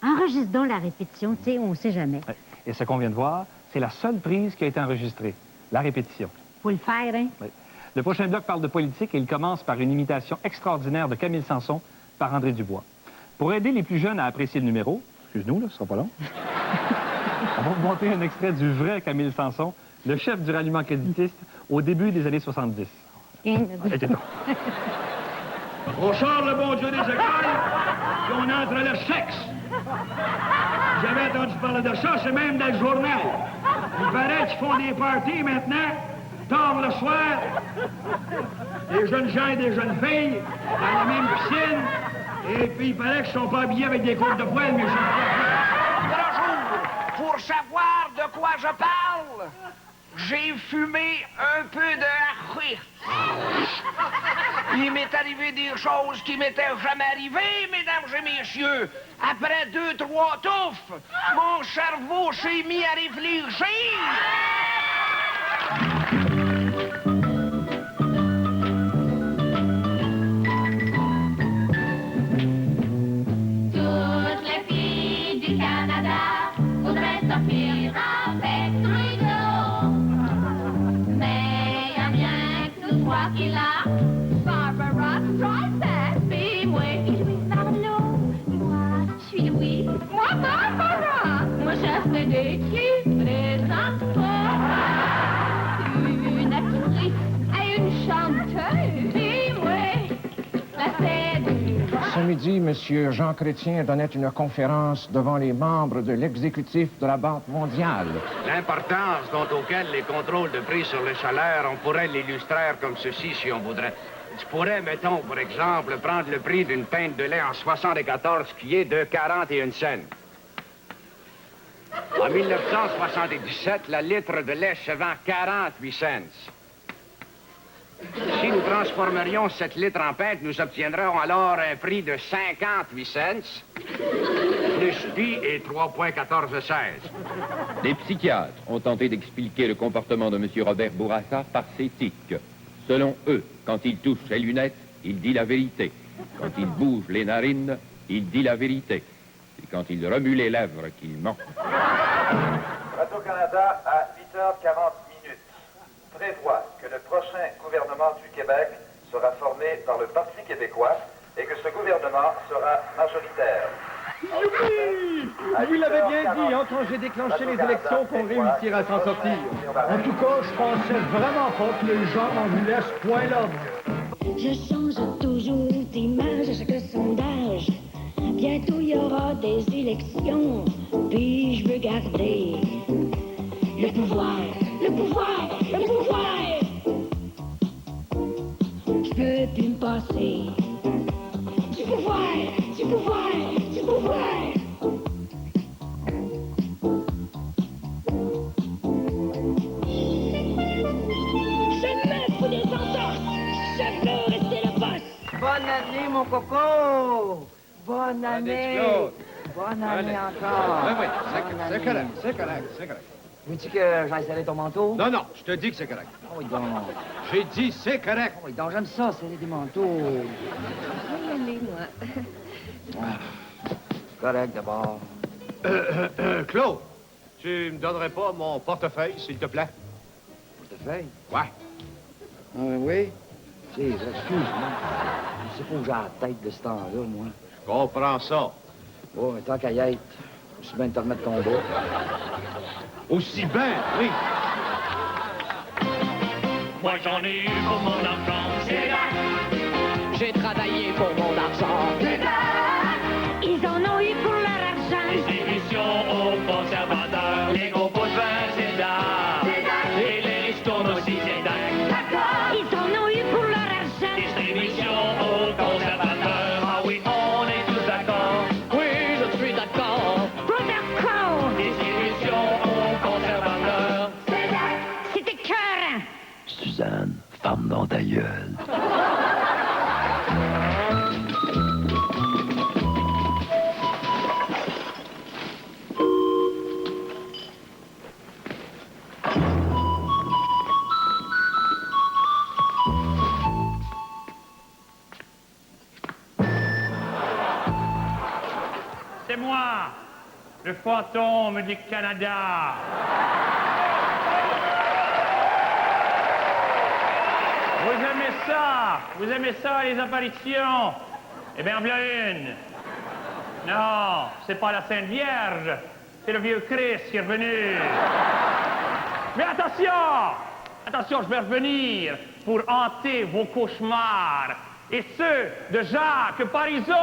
Speaker 6: enregistre donc la répétition, tu sais, on ne sait jamais.
Speaker 3: Ouais. Et ce qu'on vient de voir, c'est la seule prise qui a été enregistrée, la répétition.
Speaker 6: Faut le faire, hein?
Speaker 3: Oui. Le prochain bloc parle de politique et il commence par une imitation extraordinaire de Camille Sanson par André Dubois. Pour aider les plus jeunes à apprécier le numéro, excuse-nous, là, ce sera pas long, on va vous montrer un extrait du vrai Camille Sanson, le chef du ralliement créditiste au début des années 70.
Speaker 2: On sort le bon Dieu des écoles, puis on entre le sexe. J'avais entendu parler de ça, c'est même dans le journal. Il paraît qu'ils font des parties maintenant, tard le soir, des jeunes gens et des jeunes filles, dans la même piscine, et puis il paraît qu'ils sont pas habillés avec des côtes de poêle, mais
Speaker 7: Pour savoir de quoi je parle, j'ai fumé un peu de hachis. Il m'est arrivé des choses qui m'étaient jamais arrivées, mesdames et messieurs. Après 2-3 touffes, mon cerveau s'est mis à réfléchir.
Speaker 18: après-midi, M. Jean Chrétien donnait une conférence devant les membres de l'exécutif de la Banque mondiale.
Speaker 8: L'importance dont auquel les contrôles de prix sur les salaires, on pourrait l'illustrer comme ceci si on voudrait. Tu pourrais, mettons, pour exemple, prendre le prix d'une pinte de lait en 74 qui est de 41 cents. En 1977, la litre de lait se vend 48 cents. Si nous transformerions cette litre en pinte, nous obtiendrions alors un prix de 58 cents, plus pi et 3,1416.
Speaker 12: Des psychiatres ont tenté d'expliquer le comportement de M. Robert Bourassa par ses tics. Selon eux, quand il touche ses lunettes, il dit la vérité. Quand il bouge les narines, il dit la vérité. Et quand il remue les lèvres, qu'il ment.
Speaker 13: Radio-Canada, à 8h40 minutes, prévoit que le prochain gouvernement du Québec sera formé par le Parti québécois et que ce gouvernement sera majoritaire.
Speaker 15: Youpi! Vous l'avez bien dit, hein, quand j'ai déclenché les élections pour réussir à s'en sortir.
Speaker 18: En tout cas, je pensais vraiment pas que les gens en voulaient ce point-là.
Speaker 11: Je change toujours d'image à chaque sondage. Bientôt il y aura des élections, puis je veux garder le pouvoir, le pouvoir, le pouvoir. Je peux plus me passer du pouvoir, du pouvoir, du pouvoir. Je me fous des entorses, je veux rester le boss.
Speaker 9: Bonne année, mon coco! Bonne année! Bonne année encore!
Speaker 18: Oui,
Speaker 9: Bonne
Speaker 18: c'est
Speaker 9: année.
Speaker 18: correct, c'est correct, c'est correct.
Speaker 9: Veux-tu que j'aille serrer ton manteau?
Speaker 18: Non, non, je te dis que c'est correct.
Speaker 9: Oui, donc.
Speaker 18: J'ai dit c'est correct.
Speaker 9: Oui, donc j'aime ça, serrer des manteaux.
Speaker 20: Je vais y aller, moi.
Speaker 9: Correct, d'abord.
Speaker 18: Claude, tu me donnerais pas mon portefeuille, s'il te plaît?
Speaker 9: Portefeuille?
Speaker 18: Ouais.
Speaker 9: Ah, oui? Tu sais, excuse-moi. Je sais pas où j'ai la tête de ce temps-là, moi.
Speaker 18: Je comprends ça.
Speaker 9: Bon, mais tant qu'à y être, je suis bien de te remettre ton bas.
Speaker 18: Aussi bien, oui.
Speaker 14: Moi j'en ai eu pour mon argent, c'est là. J'ai travaillé pour mon argent, c'est là.
Speaker 11: Ils en ont eu pour leur argent.
Speaker 14: Distribution aux conservateurs, les gros pots de vin, c'est là. Et les ristournes aussi, c'est d'accord.
Speaker 11: Ils en ont eu pour leur argent.
Speaker 14: Distribution aux conservateurs, ah oui, on est tous d'accord. Oui, je suis d'accord.
Speaker 11: D'accord.
Speaker 14: Distribution aux conservateurs.
Speaker 11: C'était écœurant.
Speaker 17: Suzanne, femme dans ta gueule.
Speaker 14: C'est moi, le fantôme du Canada. Vous aimez ça, les apparitions? Eh bien, voilà une. Non, c'est pas la Sainte Vierge, c'est le vieux Christ qui est revenu. Mais attention, je vais revenir pour hanter vos cauchemars, et ceux de Jacques Parizeau.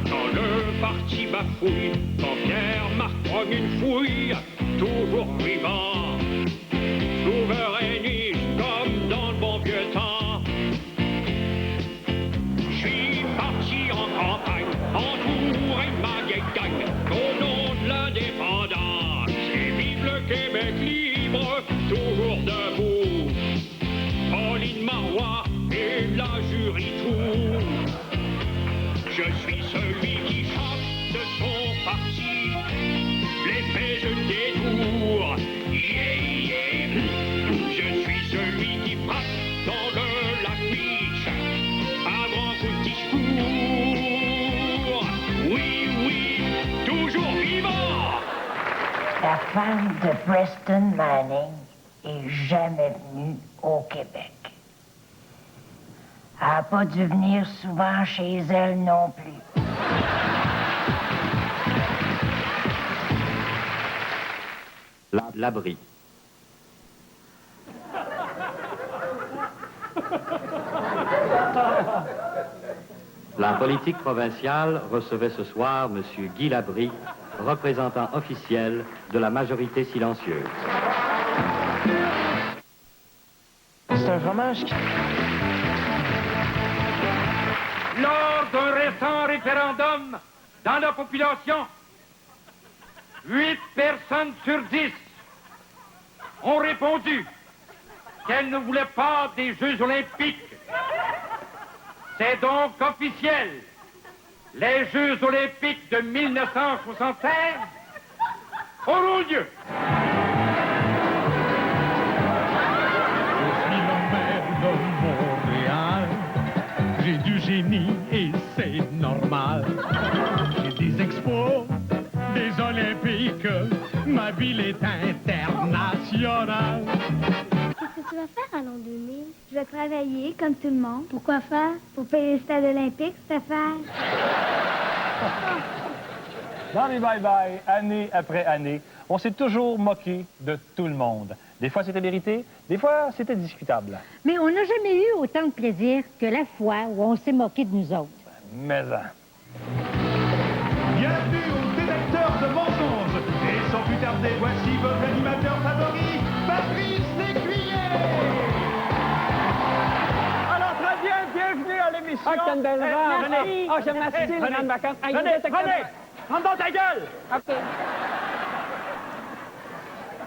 Speaker 26: Quand le parti bafouille, quand Pierre marque prend une fouille, toujours vivant, souverainiste comme dans le bon vieux temps. J'suis parti en campagne, entouré de ma vieille gang, au nom de l'indépendance, et vive le Québec libre, toujours debout. Pauline Marois et la jury tout. Je suis celui qui chante de son parti, l'épée je détourne, yeah, yeah. Je suis celui qui frappe dans le lac Mich, à grands coups de discours. Oui, toujours vivant.
Speaker 11: La femme de Preston Manning est jamais venue au Québec. Elle n'a pas dû venir souvent chez elle non plus.
Speaker 12: L'abri.
Speaker 1: La politique provinciale recevait ce soir M. Guy Labrie, représentant officiel de la majorité silencieuse.
Speaker 3: C'est un fromage qui...
Speaker 19: Lors d'un récent référendum dans la population, 8 personnes sur 10 ont répondu qu'elles ne voulaient pas des Jeux olympiques. C'est donc officiel. Les Jeux olympiques de 1976 auront lieu.
Speaker 21: Je suis le maire de Montréal. J'ai du génie et c'est normal. J'ai des expos, des olympiques. Ma ville est internationale.
Speaker 22: Qu'est-ce que tu vas faire à l'an 2000? Je vais travailler comme tout le monde. Pourquoi faire? Pour payer le stade olympique, cette affaire.
Speaker 3: Dans les bye-bye, année après année, on s'est toujours moqué de tout le monde. Des fois, c'était mérité, des fois, c'était discutable.
Speaker 6: Mais on n'a jamais eu autant de plaisir que la fois où on s'est moqué de nous autres.
Speaker 3: Mais
Speaker 23: Bienvenue au détecteur de mensonges. Et sans plus tarder, voici votre animateur favori, Patrice Lécuyer.
Speaker 15: Alors, très bien, bienvenue à l'émission.
Speaker 3: Ah, quelle belle robe.
Speaker 15: Venez.
Speaker 3: Ah, j'aime ma style, grande vacance.
Speaker 15: Venez, rentre dans ta gueule.
Speaker 3: OK.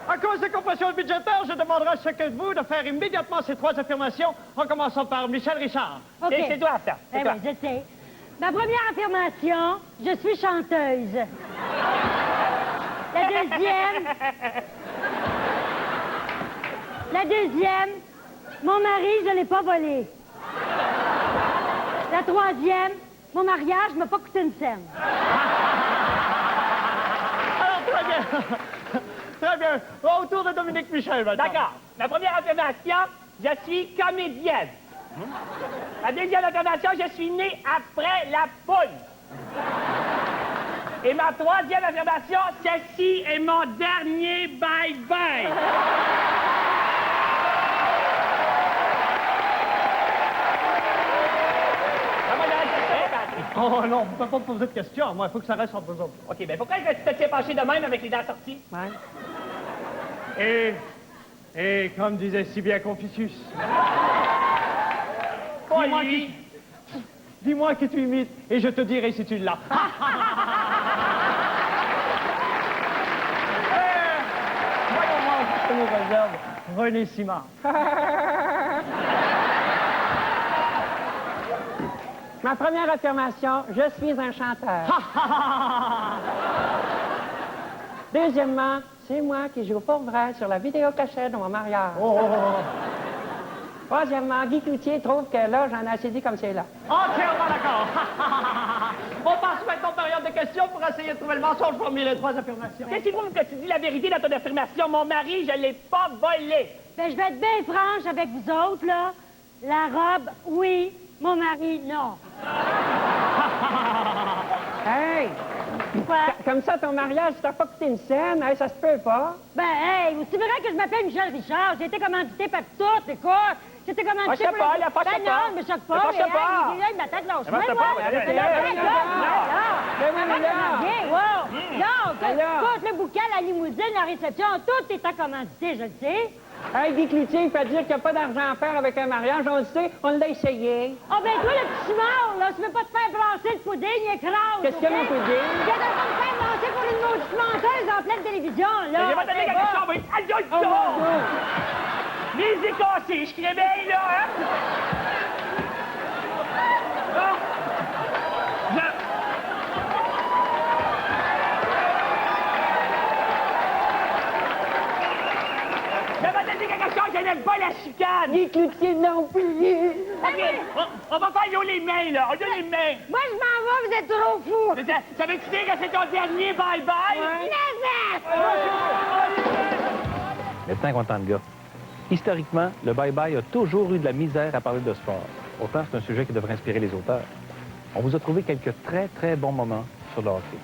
Speaker 15: À cause des compressions budgétaires, je demanderai à chacun de vous de faire immédiatement ces 3 affirmations, en commençant par Michel Richard.
Speaker 6: OK.
Speaker 3: Et c'est toi, ça.
Speaker 6: Eh oui, je sais. Ma première affirmation, je suis chanteuse. La deuxième, mon mari, je ne l'ai pas volé. La troisième, mon mariage ne m'a pas coûté une scène.
Speaker 15: Alors, très bien. Très bien. Autour de Dominique Michel, maintenant.
Speaker 3: D'accord. Ma première affirmation, je suis comédienne. La deuxième affirmation, je suis née après la poule. Et ma troisième affirmation, ceci est mon dernier bye-bye.
Speaker 15: Oh non, on ne peut pas me poser de questions. Moi, il faut que ça reste entre vous autres.
Speaker 3: OK, bien pourquoi est-ce que tu te tiens penché de même avec les dents sorties?
Speaker 15: Ouais. Et comme disait si bien Confucius... Dis-moi qui tu imites, et je te dirai si tu l'as. Voyons voir ce que nous réserve René Simard.
Speaker 24: Ma première affirmation, je suis un chanteur. Deuxièmement, c'est moi qui joue pour vrai sur la vidéocassette de mon mariage. Troisièmement, Guy Cloutier trouve que là, j'en ai assez dit comme c'est là.
Speaker 15: Entièrement d'accord. On passe maintenant en période de questions pour essayer de trouver le mensonge parmi les 3 affirmations.
Speaker 3: Qu'est-ce qui prouve que tu dis la vérité dans ton affirmation? Mon mari, je l'ai pas volé.
Speaker 6: Ben, je vais être bien franche avec vous autres, là. La robe, oui. Mon mari, non.
Speaker 24: Hey!
Speaker 6: Quoi?
Speaker 24: Comme ça, ton mariage, ça t'a pas coûté une scène, hey, ça se peut pas.
Speaker 6: Ben, hey, c'est vrai que je m'appelle Michel Richard. J'ai été commandité par tout, écoute. J'étais commandité
Speaker 3: Fâche pas, là, fâche
Speaker 6: Ben
Speaker 3: pas.
Speaker 6: non, je me choque pas.
Speaker 3: Fâche
Speaker 6: Mais,
Speaker 3: pas.
Speaker 6: hey, ma tête lâche.
Speaker 3: Fâche pas.
Speaker 6: Écoute, le bouquet, la limousine, la réception, tout est commandité, je le sais.
Speaker 24: Hey, Guy Cloutier, il peut dire qu'il n'y a pas d'argent à faire avec un mariage, on le sait, on l'a essayé.
Speaker 6: Ah, ben toi, le petit mort, là, tu veux pas te faire brasser le pudding, il écrase.
Speaker 24: Qu'est-ce qu'il y a, mon pudding?
Speaker 6: Il est en train de me faire brasser pour une maudite menteuse en pleine télévision, là.
Speaker 3: J'ai pas donné quelque chose, mais... Aïe, aïe, aïe! Les écassés, je crée bien, là, hein? J'avais donné quelque chose, je n'aime pas la chicane!
Speaker 24: Guy Cloutier non plus!
Speaker 3: OK, on va faire les mains, là, on a les mains!
Speaker 6: Moi, je m'en vais, vous êtes trop fous!
Speaker 3: Ça veut-tu dire que c'est ton dernier bye-bye?
Speaker 6: Ouais.
Speaker 3: Mais c'est un content de gars. Historiquement, le bye-bye a toujours eu de la misère à parler de sport. Pourtant, c'est un sujet qui devrait inspirer les auteurs. On vous a trouvé quelques très, très bons moments sur le hockey.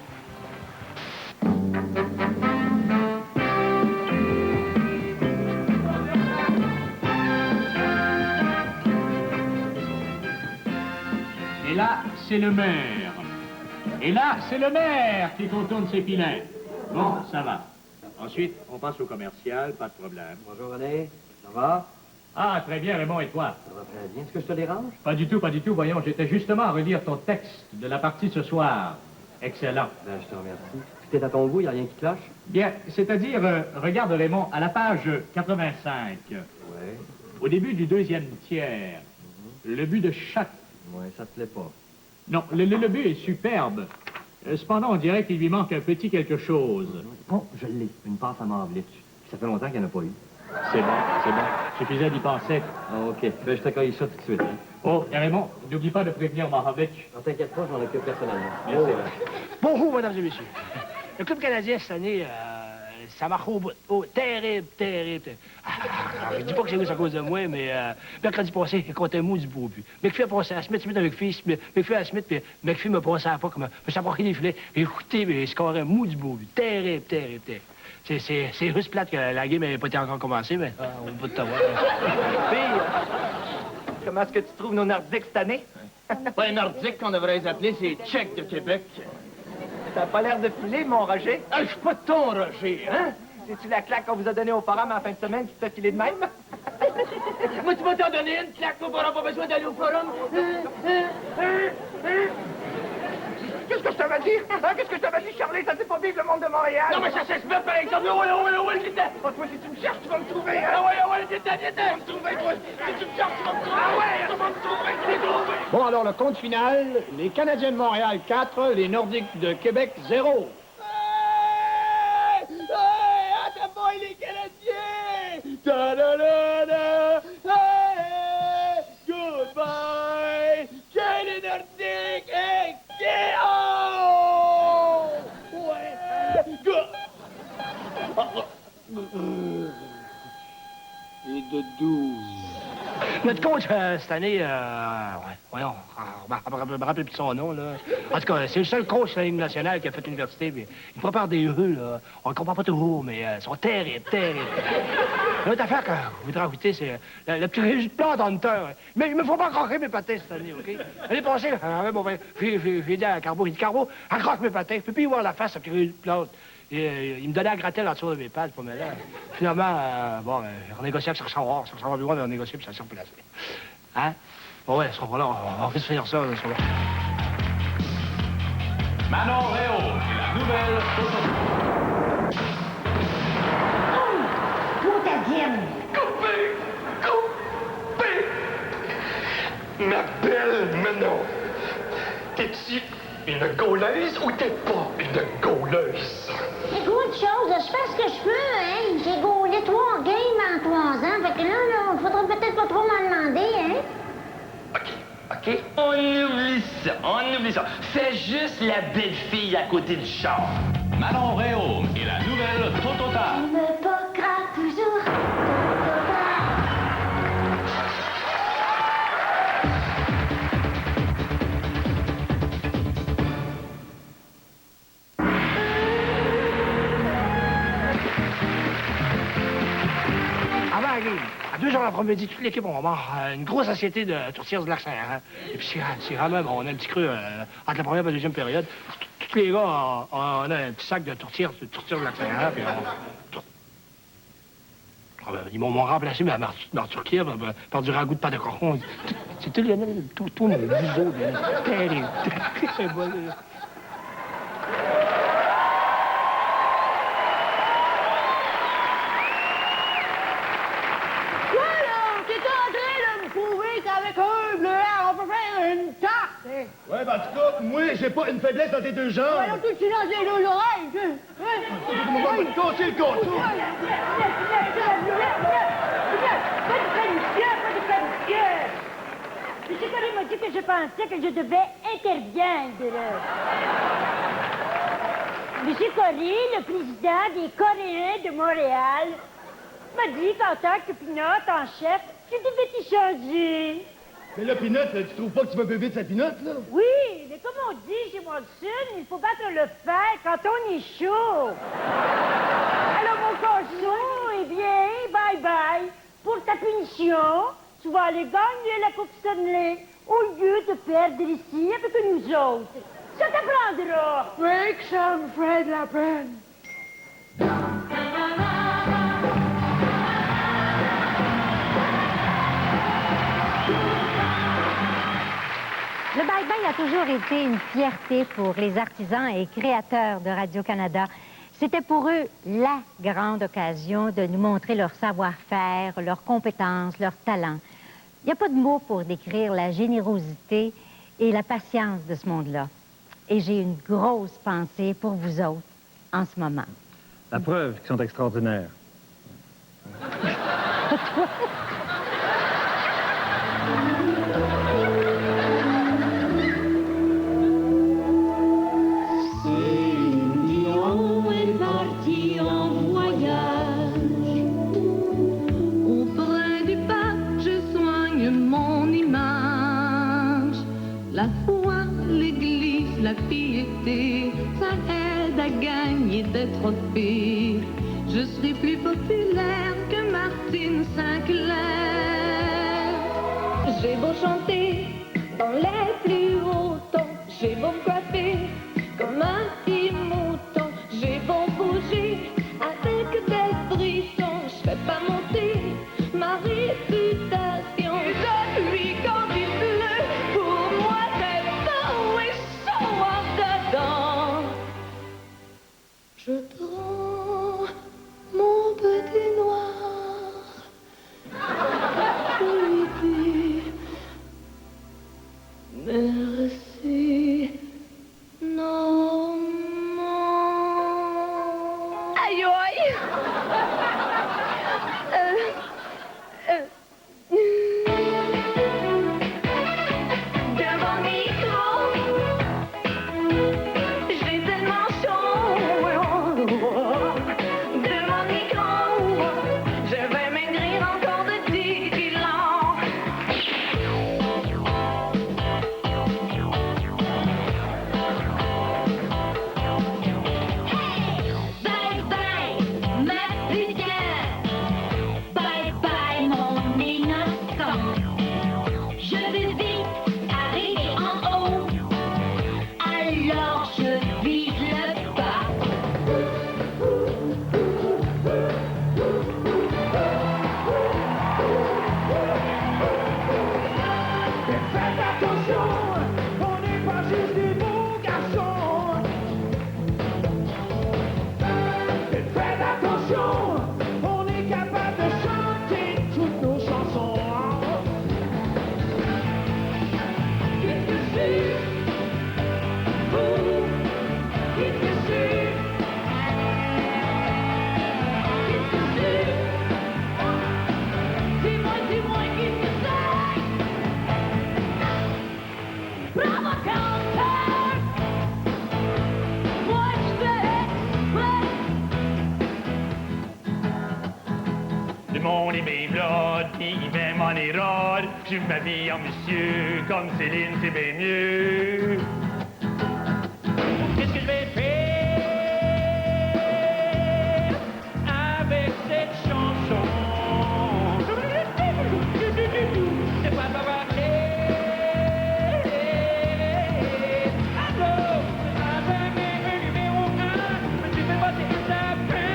Speaker 27: Et là,
Speaker 2: c'est le maire. Et là, c'est le maire qui contourne ses filets. Bon, ça va. Ensuite, on passe au commercial, pas de problème.
Speaker 4: Bonjour René, ça va?
Speaker 2: Ah, très bien, Raymond, et toi?
Speaker 4: Ça va très bien. Est-ce que je te dérange?
Speaker 2: Pas du tout, pas du tout. Voyons, j'étais justement à relire ton texte de la partie ce soir. Excellent.
Speaker 4: Ben, je te remercie. Tu es à ton goût, il n'y a rien qui cloche?
Speaker 2: Bien, c'est-à-dire, regarde Raymond, à la page 85,
Speaker 4: Ouais.
Speaker 2: au début du deuxième tiers, le but de chaque...
Speaker 4: Ouais, ça te plaît pas.
Speaker 2: Non, le but est superbe. Cependant, on dirait qu'il lui manque un petit quelque chose.
Speaker 4: Bon, je l'ai. Une passe à Marvlich. Ça fait longtemps qu'il n'y en a pas eu.
Speaker 2: C'est bon, c'est bon. Suffisait d'y penser.
Speaker 4: Ah, OK. Ben, je t'accueille ça tout de suite. Hein.
Speaker 2: Oh, et Raymond, n'oublie pas de prévenir Mahavich.
Speaker 4: Non, t'inquiète pas, je m'en occupe personnellement.
Speaker 2: Merci.
Speaker 5: Bonjour, mesdames et messieurs. Le Club canadien, cette année, ça marche au bout. Oh, terrible, terrible. Je dis pas que c'est à cause de moi, mais mercredi passé, il comptait mou du beau but. McPhee a passé à Smith, Smith avec McPhee à Smith, puis McPhee me passait à pas comme... Je me suis des filets. Écoutez, mais il scorait mou du beau but. Terrible, terrible, terrible. C'est juste plate que la game n'avait pas été encore commencée, mais on peut t'avoir.
Speaker 10: Comment est-ce que tu trouves nos Nordiques cette année?
Speaker 18: Pas les Nordiques qu'on devrait les appeler, c'est Tchèques de Québec.
Speaker 10: T'as pas l'air de filer, mon Roger.
Speaker 18: Ah, je suis pas ton Roger, hein?
Speaker 10: C'est-tu la claque qu'on vous a donnée au forum en fin de semaine qui te fait filer de même?
Speaker 18: Moi, tu m'as t'en donné une claque, on n'aura pas besoin d'aller au forum.
Speaker 10: Qu'est-ce que je t'avais dit? Hein? Qu'est-ce que je t'avais dit, Charlie? Ça ne fait pas vivre le monde de Montréal?
Speaker 18: Non, mais ça s'espère, par exemple. Ouais, j'étais.
Speaker 10: Oh, toi, si tu me cherches, tu vas me trouver, hein?
Speaker 18: Ah ouais, j'étais. Tu vas me trouver, toi. Si tu me cherches, tu vas me trouver.
Speaker 10: Ah ouais,
Speaker 18: tu vas me trouver, tu vas me trouver.
Speaker 15: Bon, alors, le compte final, les Canadiens de Montréal, 4, les Nordiques de Québec, 0.
Speaker 18: Attends-moi, les Canadiens! Da-da-da-da! Hey! Goodbye! J'ai les Nordiques! Hey! Oh! Ouais!
Speaker 5: Et de 12. Notre coach, cette année, voyons, je me rappelle plus son nom, là. En tout cas, c'est le seul coach de la Ligue nationale qui a fait l'université, mais il prépare des rues, là. On ne comprend pas toujours, mais ils sont terribles, terribles. L'autre affaire que je voudrais ajouter, c'est le petit résultat d'Hunter. Mais il me faut pas croquer mes patins cette année, OK? L'année passée, j'ai dit à Carbo, accroche mes patins, je peux plus y voir la face, ce petit résultat. Il me donnait à gratter en dessous de mes pattes, pas mal là. Finalement, j'ai renégocié avec Serge Savard. Serge Savard, on a négocié, puis ça s'est replacé. Hein? Bon, ouais, on va vite finir ça, là, là.
Speaker 23: Manon Réau et la nouvelle photo.
Speaker 11: Tout à dire.
Speaker 18: Coupé! Ma belle Manon, t'es-tu une gauleuse ou t'es pas une gauleuse?
Speaker 11: Écoute, chose, je fais ce que je peux, hein. J'ai gaulé 3 games en 3 ans. Fait que là, faudrait peut-être pas trop m'en demander, hein.
Speaker 18: OK? On oublie ça. Fais juste la belle fille à côté du char.
Speaker 23: Manon Réau et la nouvelle Totota.
Speaker 11: Il me poquera toujours.
Speaker 5: Avant la game, à 2 heures l'après-midi, toute l'équipe, on mange une grosse assiette de tourtières de Lac-Saint-Laurent. Et puis c'est quand même, on a un petit creux entre la première et la deuxième période. Tous les gars, on a un petit sac de tourtières de Lac-Saint-Laurent, puis ils m'ont remplacé ma Turquie par du ragoût de pâte de cochon. C'est tout mon museau, terrible.
Speaker 18: Avec un bleuet, on peut faire une tarte!
Speaker 15: Ouais, ben, en tout cas, moi, j'ai pas une faiblesse dans tes deux jambes.
Speaker 18: Voyons tout silence les deux oreilles!
Speaker 15: On va me casser le contour!
Speaker 22: M. Corrie m'a dit que je pensais que je devais intervenir. M. Corrie, le président des Coréens de Montréal, m'a dit qu'en tant que pilote en chef, tu devais t'y changer.
Speaker 15: Mais là, Pinot, tu trouves pas que tu vas plus vite sa Pinot, là?
Speaker 22: Oui, mais comme on dit chez Monson, il faut battre le fer quand on est chaud. Alors, mon cochon, eh bien, bye-bye. Pour ta punition, Tu vas aller gagner la Coupe Stanley au lieu de perdre ici avec nous autres. Ça t'apprendra. Oui, que ça me ferait de la peine.
Speaker 6: Le bye-bye a toujours été une fierté pour les artisans et créateurs de Radio-Canada. C'était pour eux la grande occasion de nous montrer leur savoir-faire, leurs compétences, leurs talents. Il n'y a pas de mots pour décrire la générosité et la patience de ce monde-là. Et j'ai une grosse pensée pour vous autres en ce moment.
Speaker 3: La preuve qu'ils sont extraordinaires.
Speaker 7: La foi, l'église, la piété, ça aide à gagner des trophées. Je serai plus populaire que Martine Sinclair. J'ai beau chanter dans les plus hauts tons, j'ai beau me coiffer comme un petit mouton, j'ai beau bouger avec des frissons, je fais pas monter ma réputation. Depuis quand il pleut, pour moi c'est beau et chaud en dedans. Je prends mon petit noir, je lui dis merci, non, non. Aïe, aïe. Devant le micro, j'ai tellement chaud. Devant le micro, je vais maigrir encore de 10 kilos. Bye bye, ma putain. Bye bye, mon innocent. Je vais vite arriver en haut, alors je vise le bas.
Speaker 23: Faites attention, on n'est pas juste des beaux garçons. Faites attention, on est capable de chanter toutes nos chansons. Qu'est-ce que c'est? Vous, qu'est-ce que c'est? Qu'est-ce que c'est? Dis-moi, dis-moi, qu'est-ce que c'est? Provocateur! Moi, je fais exprès.
Speaker 21: Le monde est bien blade, puis il met mon érode. Je m'habille en monsieur, comme Céline, c'est bien mieux. Qu'est-ce que je vais faire avec cette chanson? C'est pas parler. Allô, c'est un numéro 1, mais tu fais passer une sapin.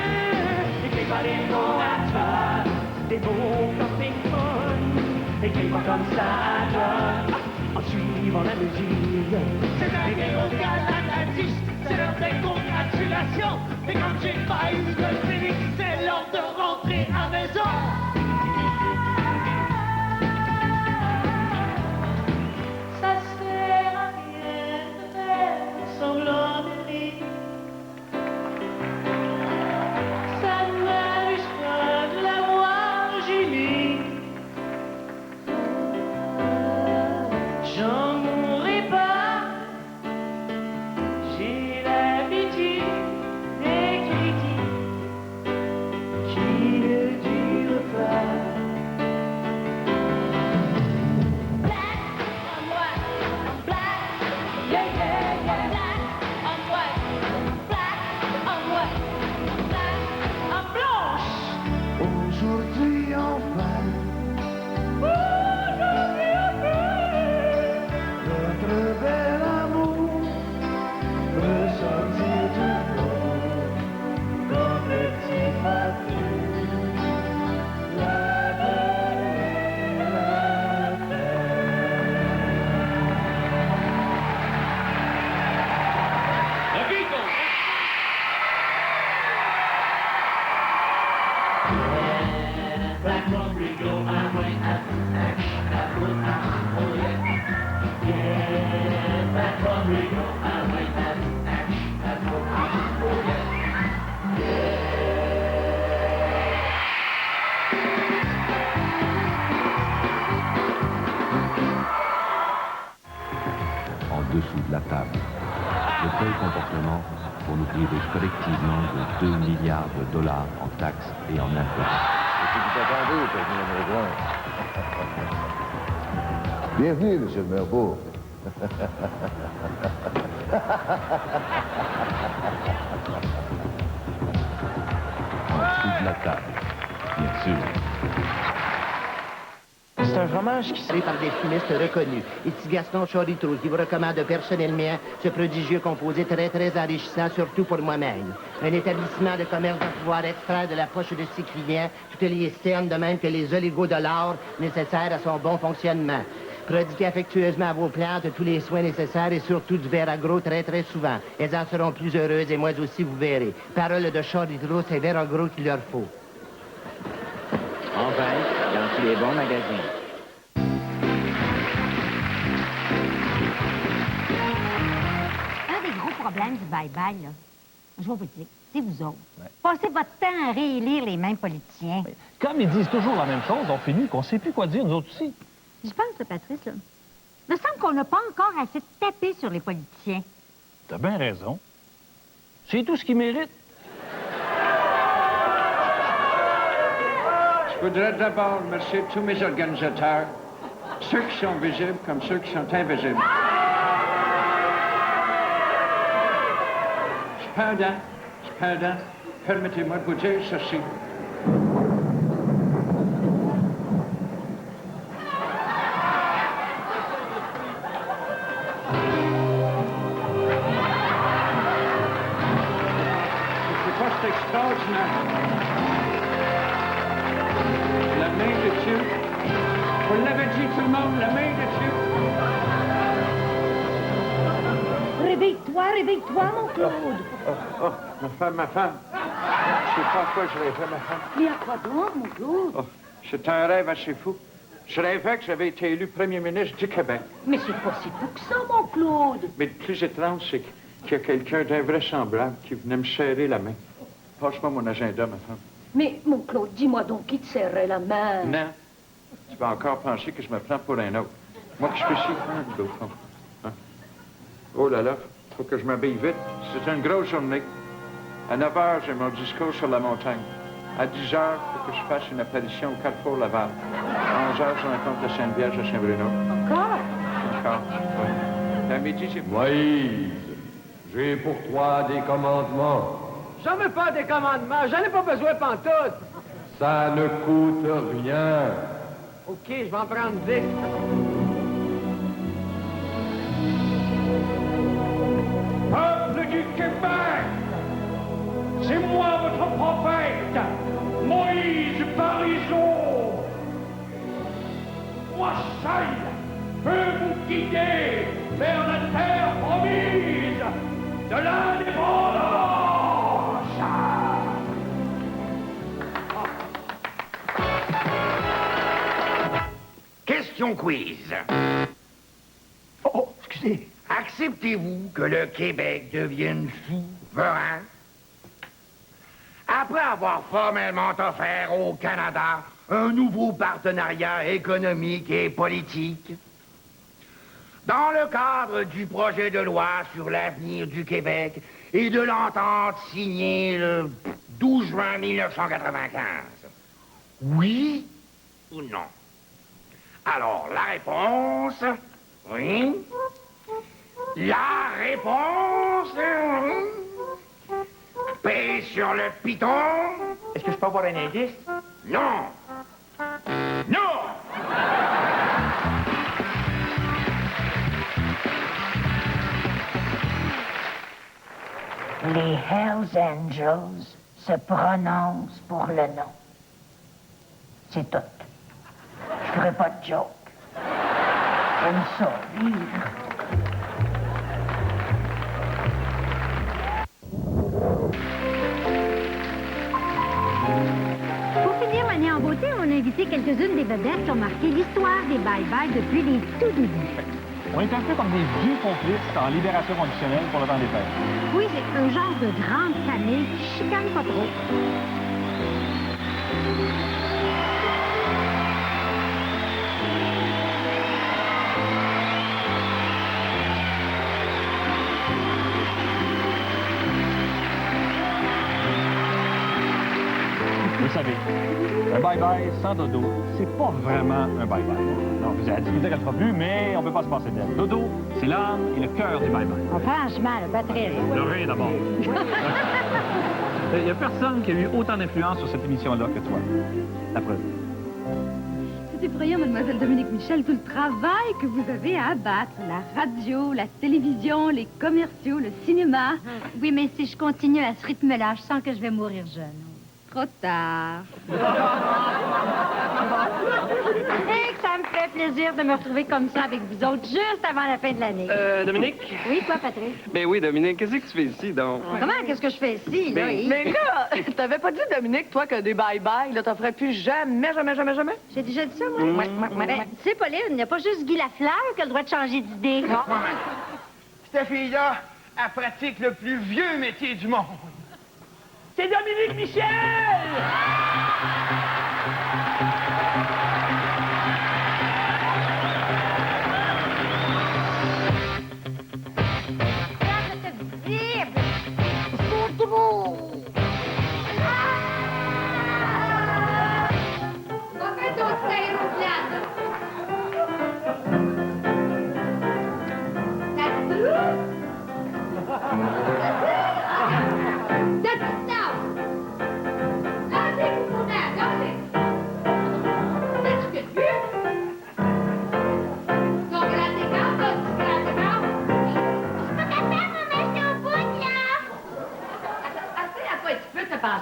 Speaker 21: Écris pas les mots à toi, des mots comme ping-pong. Écris pas comme ça donne, en suivant la musique.
Speaker 23: C'est un numéro galatiste, c'est l'heure des congratulations. Et quand j'ai pas eu le Félix, c'est l'heure de rentrer à maison.
Speaker 7: Ça sert à rien de faire semblant de rire. Ça ne m'amuse pas de la voir gémir. J'en mourrai pas. J'ai l'habitude des critiques.
Speaker 23: Black Rodrigo, I'm way up, oh yeah. Yeah, Black Rodrigo, I'm way up, oh yeah.
Speaker 17: En dessous de la table, de tels comportements vont nous priver collectivement de 2 milliards de dollars en taxes et en impôts.
Speaker 10: Bienvenue, monsieur le maire Beau.
Speaker 17: En dessous de la table, bien sûr.
Speaker 8: C'est un fromage qui est par des fumistes reconnus. Ici Gaston Choritrou, qui vous recommande personnellement ce prodigieux composé très enrichissant, surtout pour moi-même. Un établissement de commerce va pouvoir extraire de la poche de ses clients toutes les cernes, de même que les oligodollars nécessaires à son bon fonctionnement. Prodiguez affectueusement à vos plantes tous les soins nécessaires et surtout du verre agro très souvent. Elles en seront plus heureuses et moi aussi, vous verrez. Parole de Choritrou, c'est verre agro qu'il leur faut.
Speaker 9: Enfin, dans tous les bons magasins.
Speaker 6: Un des gros problèmes du bye-bye, là, je vais vous le dire, c'est vous autres. Passez votre temps à réélire les mêmes politiciens.
Speaker 3: Comme ils disent toujours la même chose, on finit qu'on ne sait plus quoi dire, nous autres aussi.
Speaker 6: Je pense, Patrice, là, il me semble qu'on n'a pas encore assez tapé sur les politiciens.
Speaker 3: T'as bien raison. C'est tout ce qu'ils méritent.
Speaker 18: Je voudrais d'abord remercier tous mes organisateurs, ceux qui sont visibles comme ceux qui sont invisibles. Cependant, permettez-moi de vous dire ceci. Ce poste extraordinaire. La main dessus. Vous l'avez dit tout le monde, la main dessus.
Speaker 11: Réveille-toi, mon Claude.
Speaker 18: Ma femme. Je sais pas à quoi je rêvais, ma femme.
Speaker 11: Mais à quoi donc, mon Claude?
Speaker 18: Oh, c'était un rêve assez fou. Je rêvais que j'avais été élu premier ministre du Québec.
Speaker 11: Mais c'est pas si fou que ça, mon Claude.
Speaker 18: Mais le plus étrange, c'est qu'il y a quelqu'un d'invraisemblable qui venait me serrer la main. Passe-moi mon agenda, ma femme.
Speaker 11: Mais, mon Claude, dis-moi donc qui te serrait la main.
Speaker 18: Non. Tu vas encore penser que je me prends pour un autre. Moi, que je suis si fan, au fond. Hein? Oh là là, faut que je m'habille vite. C'est une grosse journée. À 9 h, j'ai mon discours sur la montagne. À 10 h, il faut que je fasse une apparition au Carrefour Laval. À 11 h, je rencontre la Sainte Vierge à Saint-Bruno.
Speaker 11: Encore?
Speaker 18: Encore, oui. À midi, j'ai...
Speaker 13: Moïse, j'ai pour toi des commandements.
Speaker 15: Jamais pas des commandements, j'en ai pas besoin pantoute.
Speaker 13: Ça ne coûte rien.
Speaker 15: OK, je vais en prendre 10.
Speaker 26: Peuple du Québec, c'est moi votre prophète, Moïse Parisot. Moi seul peux vous guider vers la terre promise de l'indépendance.
Speaker 10: Question quiz. Oh, excusez. Acceptez-vous que le Québec devienne souverain après avoir formellement offert au Canada un nouveau partenariat économique et politique dans le cadre du projet de loi sur l'avenir du Québec et de l'entente signée le 12 juin 1995? Oui ou non? Alors, la réponse... Oui. La réponse... Paix sur le piton.
Speaker 8: Est-ce que je peux avoir un indice?
Speaker 10: Non. Non!
Speaker 11: Les Hells Angels se prononcent pour le nom. C'est tout. Je ferai pas de joke. J'aime ça, rire.
Speaker 6: côté, on a invité quelques-unes des vedettes qui ont marqué l'histoire des bye-bye depuis les tout débuts.
Speaker 3: On est un peu comme des vieux complices en libération conditionnelle pour le temps des fêtes.
Speaker 6: Oui, c'est un genre de grande famille qui chicane pas trop.
Speaker 3: Vous savez, un bye-bye sans Dodo, c'est pas vraiment un bye-bye. Non, vous avez dit qu'elle ne fera plus, mais on peut pas se passer d'elle. Dodo, c'est l'âme et le cœur du bye-bye.
Speaker 6: Oh, franchement, le Patrice.
Speaker 3: De rien d'abord. Il n'y a personne qui a eu autant d'influence sur cette émission-là que toi. La preuve.
Speaker 1: C'est effrayant, mademoiselle Dominique Michel, tout le travail que vous avez à abattre. La radio, la télévision, les commerciaux, le cinéma.
Speaker 6: Oui, mais si je continue à ce rythme-là, je sens que je vais mourir jeune.
Speaker 1: Trop tard.
Speaker 6: Et que ça me fait plaisir de me retrouver comme ça avec vous autres juste avant la fin de l'année.
Speaker 12: Dominique?
Speaker 6: Oui, quoi, Patrice?
Speaker 12: Ben oui, Dominique, qu'est-ce que tu fais ici, donc?
Speaker 6: Comment? Qu'est-ce que je fais ici, là?
Speaker 14: Mais là, t'avais pas dit, Dominique, toi, que des bye-bye, là, t'en ferais plus jamais?
Speaker 6: J'ai déjà dit ça, moi? Ben, tu sais, Pauline, il n'y a pas juste Guy Lafleur qui a le droit de changer d'idée.
Speaker 10: Cette fille-là, elle pratique le plus vieux métier du monde.
Speaker 15: C'est Dominique Michel!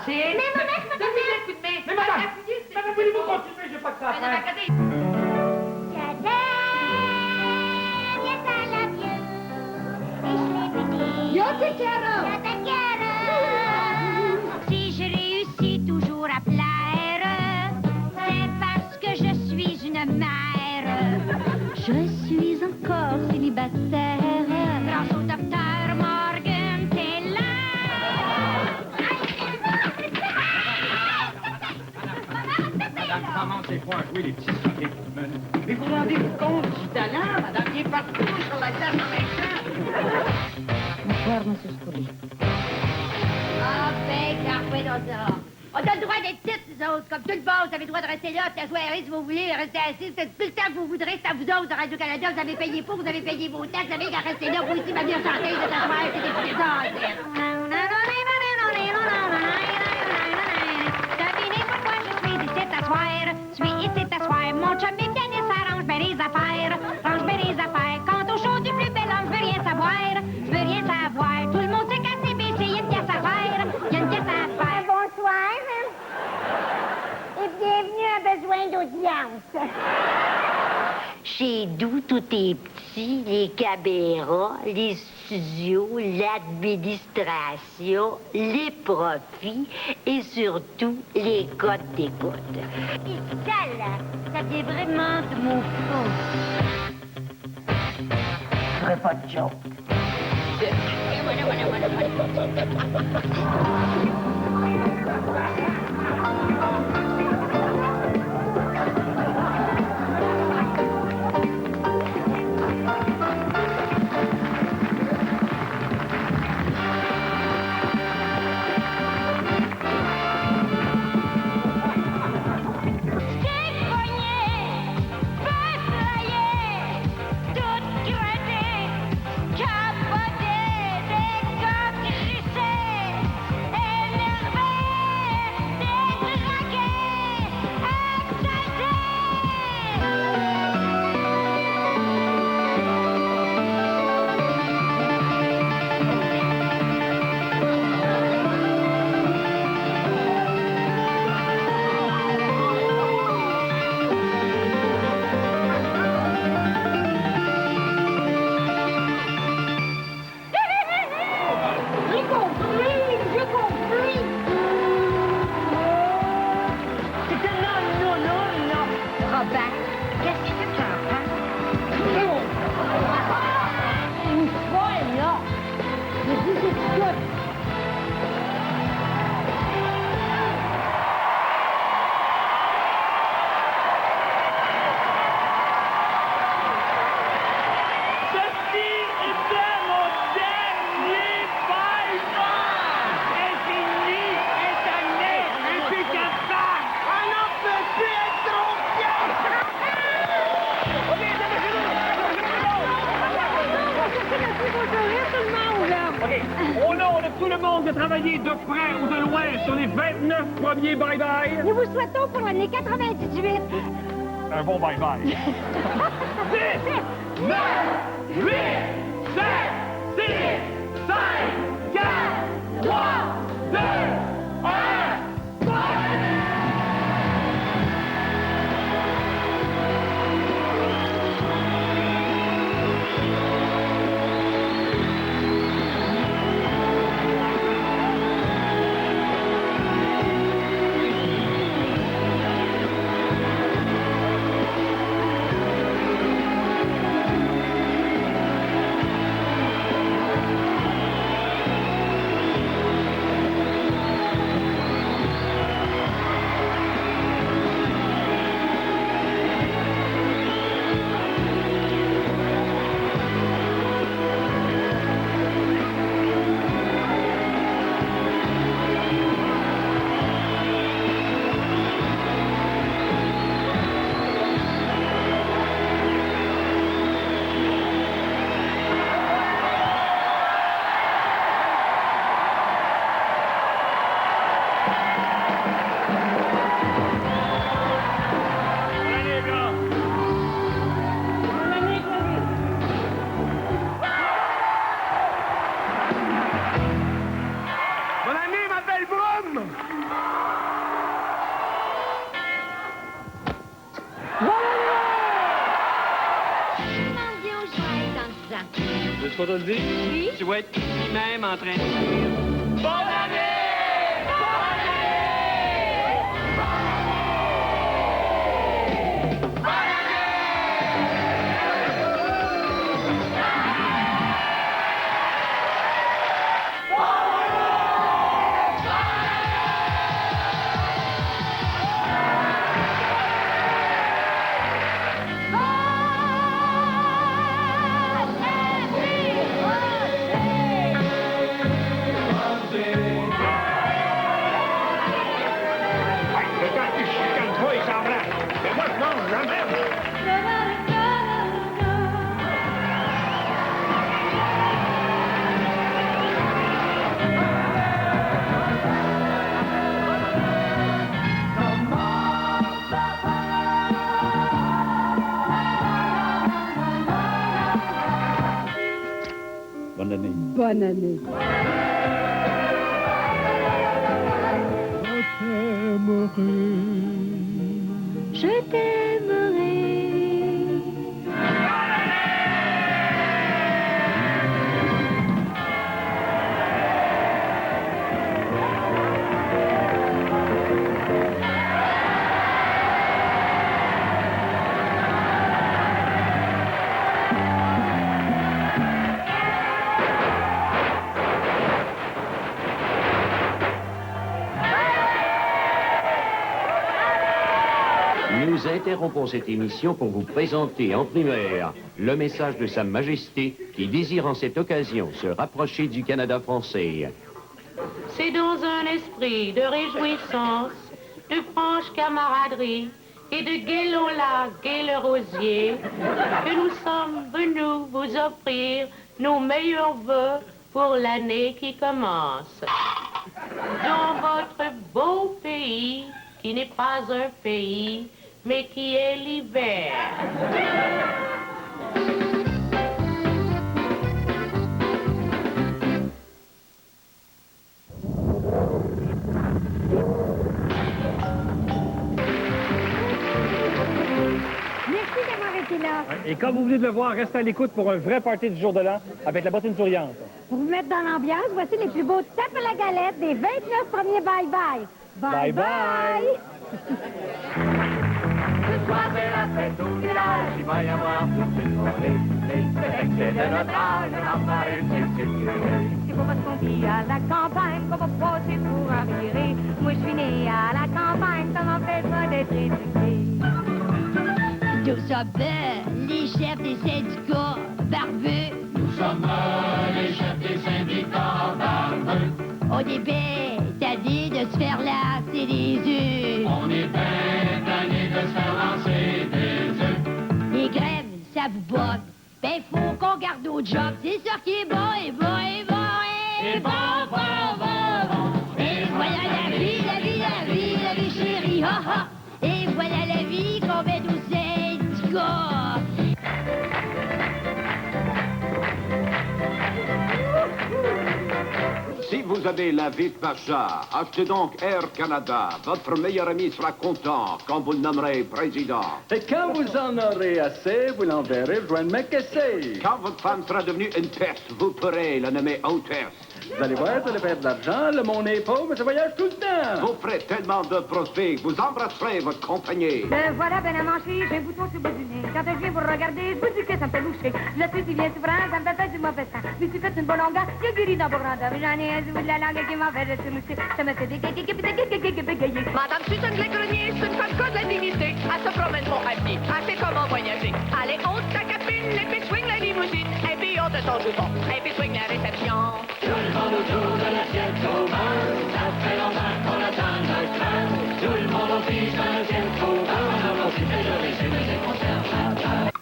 Speaker 11: Mais maman, je me
Speaker 15: Mais madame, voulez-vous continuer? J'ai pas que ça à faire.
Speaker 6: Si je réussis toujours à plaire, c'est parce que je suis une mère. Je suis encore célibataire. Grâce au docteur Morgan
Speaker 18: Madame, commencez pas à jouer les petits soquets.
Speaker 11: Mais vous rendez-vous compte du talent, madame? Il est partout sur la glace en même temps.
Speaker 6: Bonsoir, monsieur Scully.
Speaker 11: Ah, ben, carpé dans ça. On a le droit d'être petites, nous autres. Comme tout le monde, vous avez le droit de rester là, de soirée, si vous voulez, rester assis. C'est tout le temps que vous voudrez, c'est à vous autres de Radio-Canada. Vous avez payé pour, vous avez payé vos taxes, vous avez qu'à rester là. Vous aussi, ma bien chanteuse de t'asseoir, c'est des petits
Speaker 6: Devinez pourquoi je suis ici t'asseoir. Je suis ici t'asseoir. Mon chum est pianiste, arrange bien les affaires. Range bien les affaires. Quant au show du plus bel homme, je veux rien savoir. Je veux rien savoir. Tout le monde sait qu'à CBC, il y a une pièce à faire. Il y a une pièce à faire.
Speaker 11: Bonsoir. Et bienvenue à Besoin d'audience.
Speaker 16: Chez nous, tout est petit, les caméras, les studios, l'administration, les profits et surtout les codes d'écoute.
Speaker 6: Et ça, là, ça vient vraiment de mon fond.
Speaker 16: Je ferai pas de joke.
Speaker 6: Capoté, des coques crissées, et
Speaker 3: travaillé de près ou de loin sur les 29 premiers bye-bye?
Speaker 22: Nous vous souhaitons pour l'année 98.
Speaker 3: Un bon bye-bye. 10, 9, 8, 7, 6, 5, 4, 3, 2, 1, bye!
Speaker 12: Je peux te le dire? Oui. Tu vas être lui-même en train de dire bonne année! Bonne année! Bonne
Speaker 3: Bonne année.
Speaker 1: Bonne année.
Speaker 22: Je t'aimerai.
Speaker 2: Nous interrompons cette émission pour vous présenter en primaire le message de Sa Majesté qui désire en cette occasion se rapprocher du Canada français.
Speaker 4: C'est dans un esprit de réjouissance, de franche camaraderie et de gai gai le rosier que nous sommes venus vous offrir nos meilleurs vœux pour l'année qui commence. Dans votre beau pays, qui n'est pas un pays, mais qui est l'hiver.
Speaker 22: Merci d'avoir été là.
Speaker 3: Et comme vous venez de le voir, restez à l'écoute pour un vrai party du jour de l'an avec la bottine souriante.
Speaker 22: Pour vous mettre dans l'ambiance, voici les plus beaux tapes à la galette des 29 premiers bye-bye. Bye-bye!
Speaker 23: Ce soir c'est la fête au village, il va y avoir toute une soirée. Les excès de notre âge, on en parle circuler.
Speaker 22: C'est pas parce qu'on vit à la campagne qu'on va passer pour un viré. Moi je suis née à la campagne, ça m'empêche pas d'être éduquée.
Speaker 11: Nous sommes les chefs des syndicats barbus.
Speaker 23: Nous sommes les chefs des syndicats barbus.
Speaker 11: On est bien tannés de se faire lancer des œufs.
Speaker 23: On est bien tannés de se faire lancer des œufs.
Speaker 11: Les grèves, ça vous botte. Ben, faut qu'on garde nos jobs. C'est ça qui est bon, et bon, et bon, et
Speaker 7: c'est bon, bon, bon, bon. Et voilà la vie, la vie, la vie, la vie chérie, ha ha. Et voilà la vie qu'on met nous aide, quoi.
Speaker 5: Si vous avez la vie de Pacha, achetez donc Air Canada. Votre meilleur ami sera content quand vous le nommerez président.
Speaker 18: Et quand vous en aurez assez, vous l'enverrez rejoindre McKessy.
Speaker 5: Quand votre femme sera devenue une tête, vous pourrez la nommer hôtesse.
Speaker 18: Vous allez voir, vous allez faire de l'argent, le monde est pauvre, mais ça voyage tout le temps.
Speaker 5: Vous ferez tellement de profit, vous embrasserez votre compagnie.
Speaker 22: Voilà, ben à manger, j'ai un bouton sur le bout du nez. Quand je viens vous regarder, je vous dis que ça me fait loucher. Je la suis si bien souffrant, ça me fait du mauvais sang. Mais si faites une bonne longueur, il y a guéri dans vos grandeurs. J'en ai un bout de la langue qui m'a fait loucher. Ça me fait bégayer.
Speaker 14: Madame Susan Legrenier, c'est une femme qui a de la dignité. Elle se promène pour un pied. Elle sait comment voyager. Allez, haute ta cabine, et puis swing la limousine. Et puis on te ton jupon. Et puis swing la réception.
Speaker 23: Tout le monde autour de l'assiette au vin, ça fait longtemps qu'on attend notre train. Tout le monde au fiche dans l'assiette au vin, on a profité de régime des conservateurs.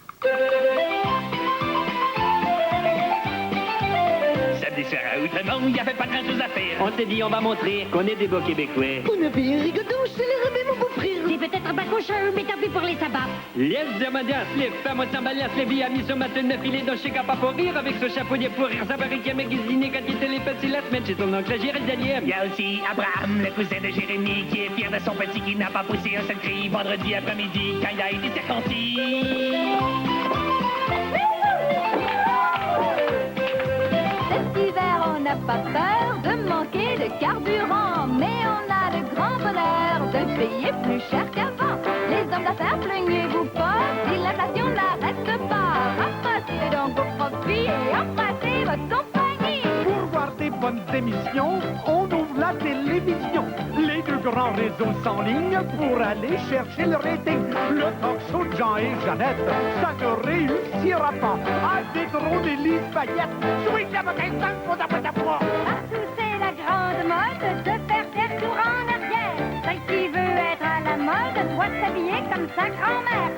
Speaker 12: Samedi soir à Outremont, il n'y avait pas grand chose à faire. On s'est dit, on va montrer qu'on est des beaux Québécois.
Speaker 22: On a payé rigodon, c'est le rebelle, mon beau-frère.
Speaker 6: C'est peut-être pas cochon, mais tant pis pour les sabbats.
Speaker 12: Laisse demander à Slip, fais-moi s'emballer à Slip, il a mis son matin de filet dans chez Capa pour rire avec ce chapeau de pour rire. Ça paraît qu'il a magasiné quand il était les petits la semaine chez son oncle Jérémie.
Speaker 19: Il y a aussi Abraham, le cousin de Jérémie, qui est fier de son petit qui n'a pas poussé un seul cri vendredi après-midi quand il a été circoncis.
Speaker 1: Cet hiver, on n'a pas peur de manquer de carburant, mais on a le grand bonheur de payer plus cher qu'avant. Les hommes d'affaires, plaignez-vous pas, si l'inflation n'arrête pas. Ramassez donc vos profits et embrassez votre compagnie.
Speaker 15: Pour voir des bonnes émissions, on ouvre la télévision. Les deux grands réseaux s'enlignent pour aller chercher le rating. Le talk show de Jean et Jeannette, ça ne réussira pas. À détrôner les paillettes, sweet la bouteille pour ta boîte à poids.
Speaker 22: Partout, c'est la grande mode de faire des retours en arrière. Celle qui veut être à la mode doit s'habiller comme sa grand-mère.